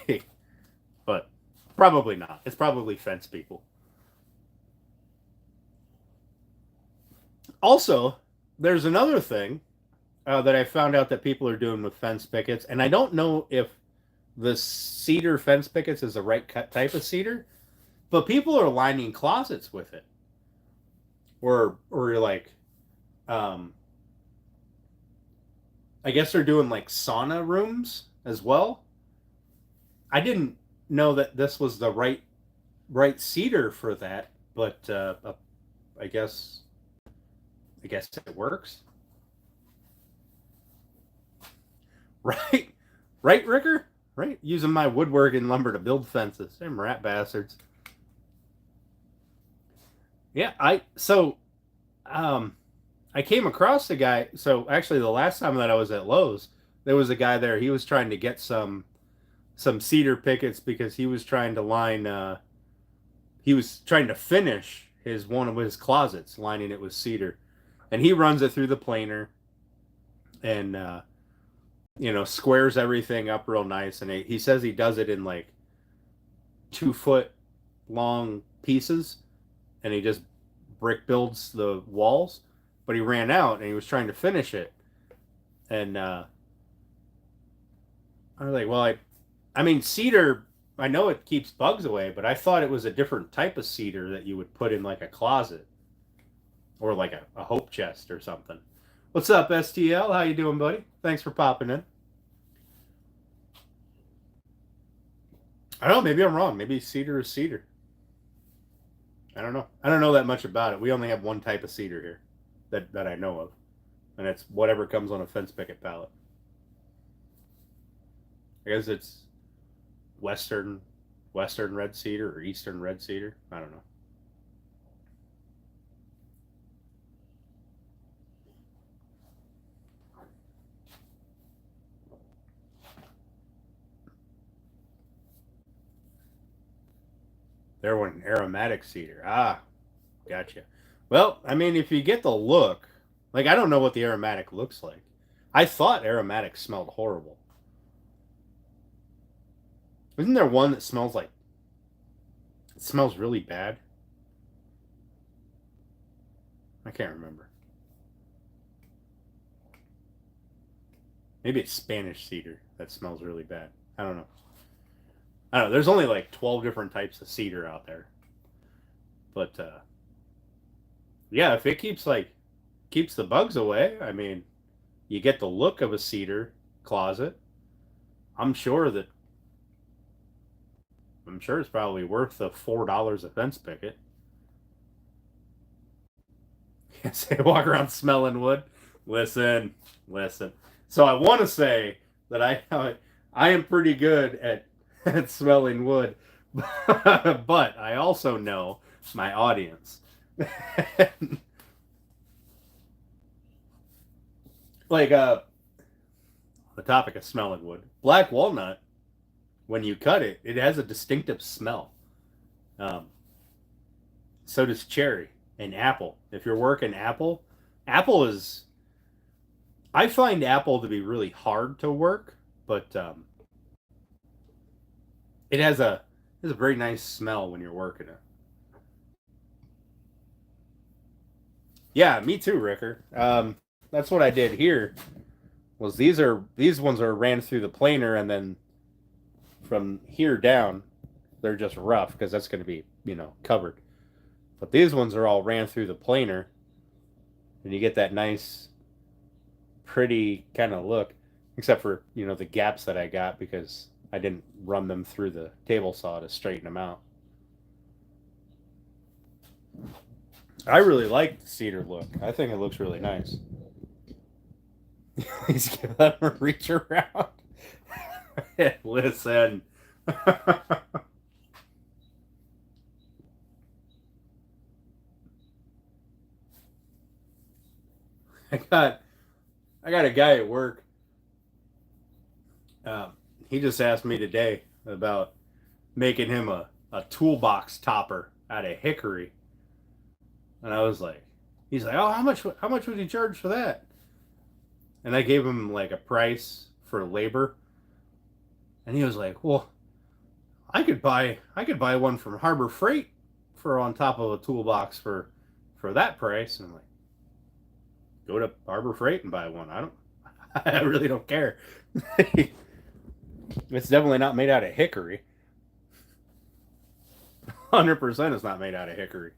it. But probably not. It's probably fence people. Also, there's another thing that I found out that people are doing with fence pickets, and I don't know if the cedar fence pickets is the right type of cedar, but people are lining closets with it. Or you're like, I guess they're doing like sauna rooms as well. I didn't know that this was the right cedar for that, but I guess it works. Right, Ricker? Right, using my woodworking lumber to build fences. Them rat bastards. Yeah, I came across a guy. So actually, the last time that I was at Lowe's, there was a guy there. He was trying to get some cedar pickets because he was trying to line. He was trying to finish one of his closets, lining it with cedar, and he runs it through the planer, and squares everything up real nice. And he says he does it in like 2-foot long pieces, and he just brick builds the walls. But he ran out, and he was trying to finish it, and I was like, well, I mean, cedar, I know it keeps bugs away, but I thought it was a different type of cedar that you would put in like a closet or like a hope chest or something. What's up, STL? How you doing, buddy? Thanks for popping in. I don't know. Maybe I'm wrong. Maybe cedar is cedar. I don't know. I don't know that much about it. We only have one type of cedar here that I know of, and it's whatever comes on a fence picket pallet. I guess it's western red cedar or eastern red cedar. I don't know. They're one aromatic cedar. Ah, gotcha. Well, I mean, if you get the look, like, I don't know what the aromatic looks like. I thought aromatic smelled horrible. Isn't there one that smells like, it smells really bad? I can't remember. Maybe it's Spanish cedar that smells really bad. I don't know. There's only like 12 different types of cedar out there. But yeah, if it keeps the bugs away, I mean, you get the look of a cedar closet. I'm sure it's probably worth the $4 a fence picket. Say walk around smelling wood. Listen. So I want to say that I am pretty good at smelling wood, but I also know my audience. Like the topic of smelling wood, black walnut, when you cut it, it has a distinctive smell. So does cherry and apple. If you're working apple is, I find apple to be really hard to work, but it has a very nice smell when you're working it. Yeah, me too, Ricker. That's what I did here. Was these ones are ran through the planer, and then from here down, they're just rough because that's going to be, covered. But these ones are all ran through the planer, and you get that nice, pretty kind of look, except for, the gaps that I got because I didn't run them through the table saw to straighten them out. I really like the cedar look. I think it looks really nice. Please give them a reach around. Listen. I got a guy at work. Um, he just asked me today about making him a toolbox topper out of hickory, and I was like, he's like, oh, how much would you charge for that? And I gave him like a price for labor, and he was like, well, I could buy one from Harbor Freight for on top of a toolbox for that price. And I'm like, go to Harbor Freight and buy one. I really don't care. It's definitely not made out of hickory. 100% is not made out of hickory.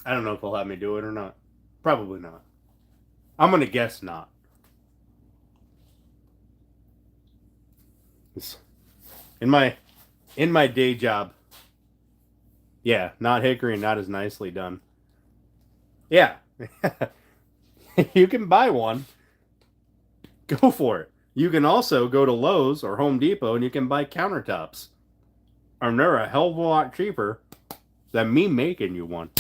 I don't know if they'll have me do it or not. Probably not. I'm gonna guess not. In my day job, yeah, not hickory, not as nicely done. Yeah, you can buy one. Go for it. You can also go to Lowe's or Home Depot and you can buy countertops. And they're a hell of a lot cheaper than me making you one.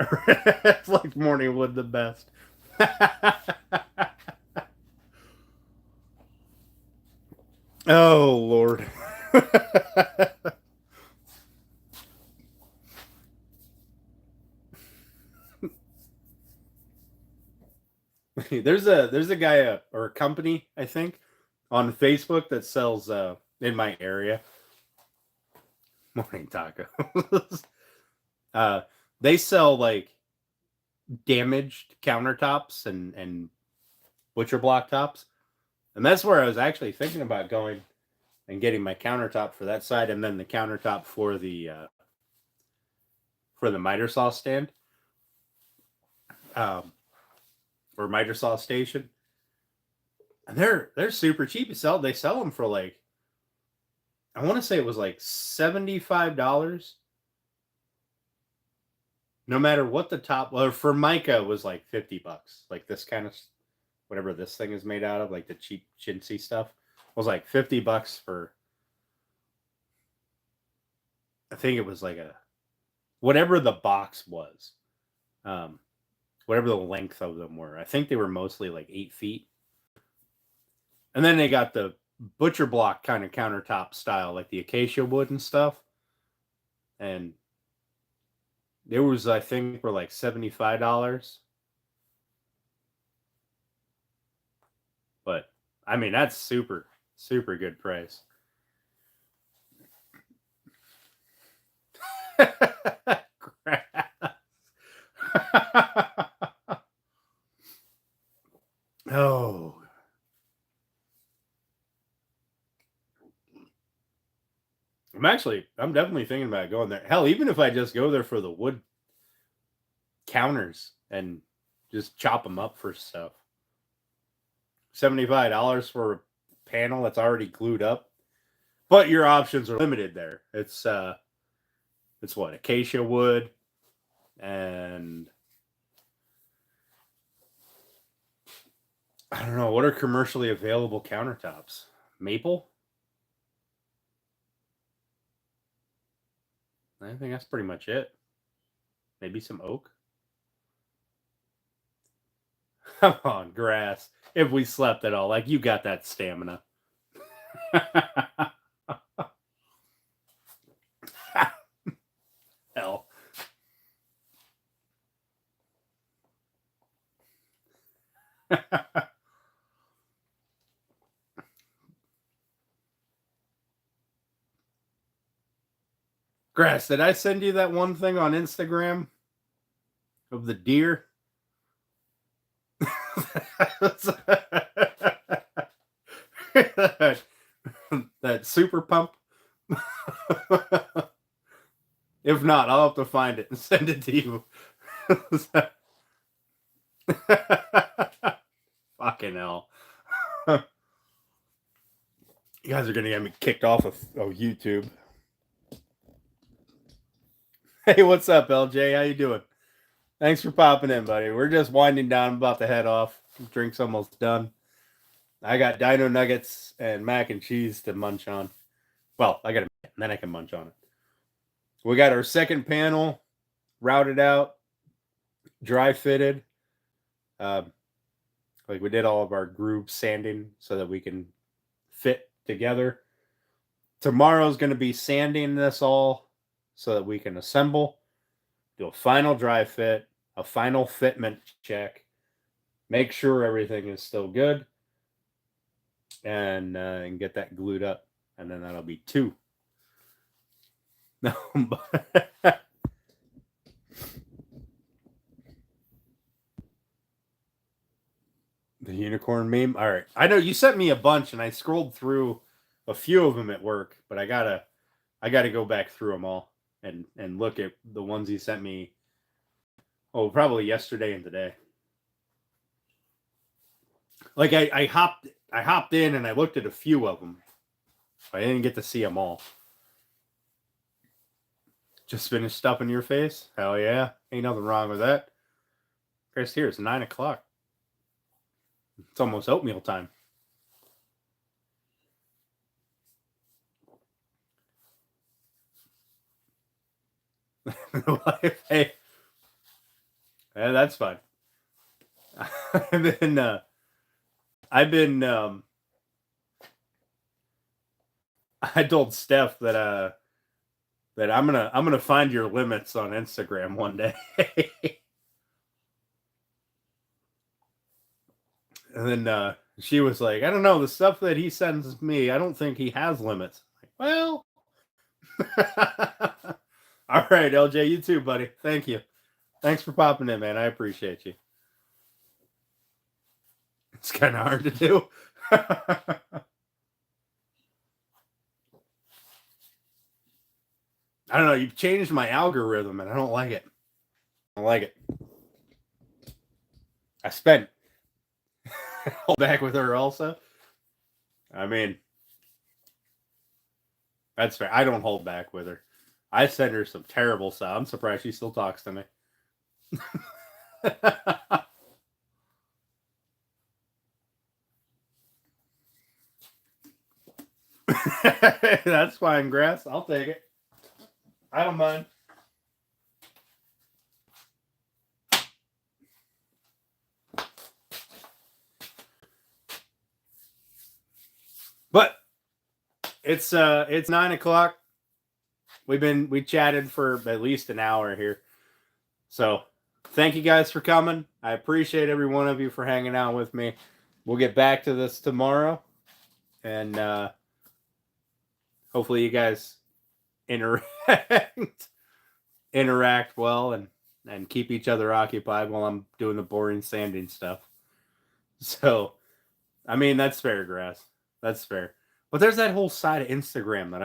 It's like morning wood the best. Oh, Lord. there's a guy or a company, I think, on Facebook that sells in my area. Morning tacos. uh they sell like damaged countertops and butcher block tops. And that's where I was actually thinking about going and getting my countertop for that side and then the countertop for the miter saw stand. Um or miter saw station. And they're super cheap. They sell them for like, I want to say it was like $75. No matter what the top, well, for mica was like $50. Like this kind of whatever this thing is made out of, like the cheap chintzy stuff, was like $50 for. I think it was like a whatever the box was, um, whatever the length of them were. I think they were mostly like 8 feet, and then they got the butcher block kind of countertop style, like the acacia wood and stuff, and there was I think for like $75. But I mean that's super super good price. Oh. I'm definitely thinking about going there. Hell, even if I just go there for the wood counters and just chop them up for stuff. $75 for a panel that's already glued up. But your options are limited there. It's what, acacia wood and I don't know, what are commercially available countertops? Maple? I think that's pretty much it. Maybe some oak. Come on, grass. If we slept at all, like you got that stamina. Hell. Grass, did I send you that one thing on Instagram of the deer? that super pump. If not, I'll have to find it and send it to you. Fucking hell. You guys are gonna get me kicked off of YouTube. Hey, what's up, LJ? How you doing? Thanks for popping in, buddy. We're just winding down. I'm about to head off. Drink's almost done. I got dino nuggets and mac and cheese to munch on. Well, I got it, and then I can munch on it. We got our second panel routed out, dry fitted. Like we did all of our groove sanding so that we can fit together. Tomorrow's going to be sanding this all so that we can assemble, do a final dry fit, a final fitment check, make sure everything is still good, and get that glued up. And then that'll be 2. No, but the unicorn meme. All right, I know you sent me a bunch, and I scrolled through a few of them at work, but I gotta go back through them all and look at the ones you sent me. Oh, probably yesterday and today. Like I hopped in and I looked at a few of them. I didn't get to see them all. Just finished stuffing your face? Hell yeah. Ain't nothing wrong with that. Chris, here, it's 9 o'clock. It's almost oatmeal time. Hey. Yeah, that's fine. I told Steph that that I'm gonna find your limits on Instagram one day. And then she was like, I don't know, the stuff that he sends me, I don't think he has limits. Like, well, all right, LJ, you too, buddy. Thank you. Thanks for popping in, man. I appreciate you. It's kind of hard to do. I don't know. You've changed my algorithm, and I don't like it. I don't like it. I spent hold back with her also. I mean, that's fair. I don't hold back with her. I send her some terrible stuff. I'm surprised she still talks to me. That's fine, Grass. I'll take it. I don't mind. But it's 9 o'clock. We chatted for at least an hour here. So thank you guys for coming. I appreciate every one of you for hanging out with me. We'll get back to this tomorrow. And hopefully you guys interact well and keep each other occupied while I'm doing the boring sanding stuff. So, I mean, that's fair, Grass. That's fair. But there's that whole side of Instagram that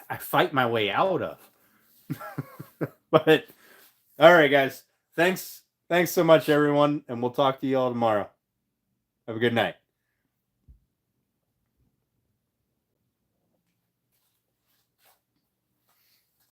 I fight my way out of. But all right, guys. Thanks so much, everyone, and we'll talk to you all tomorrow. Have a good night.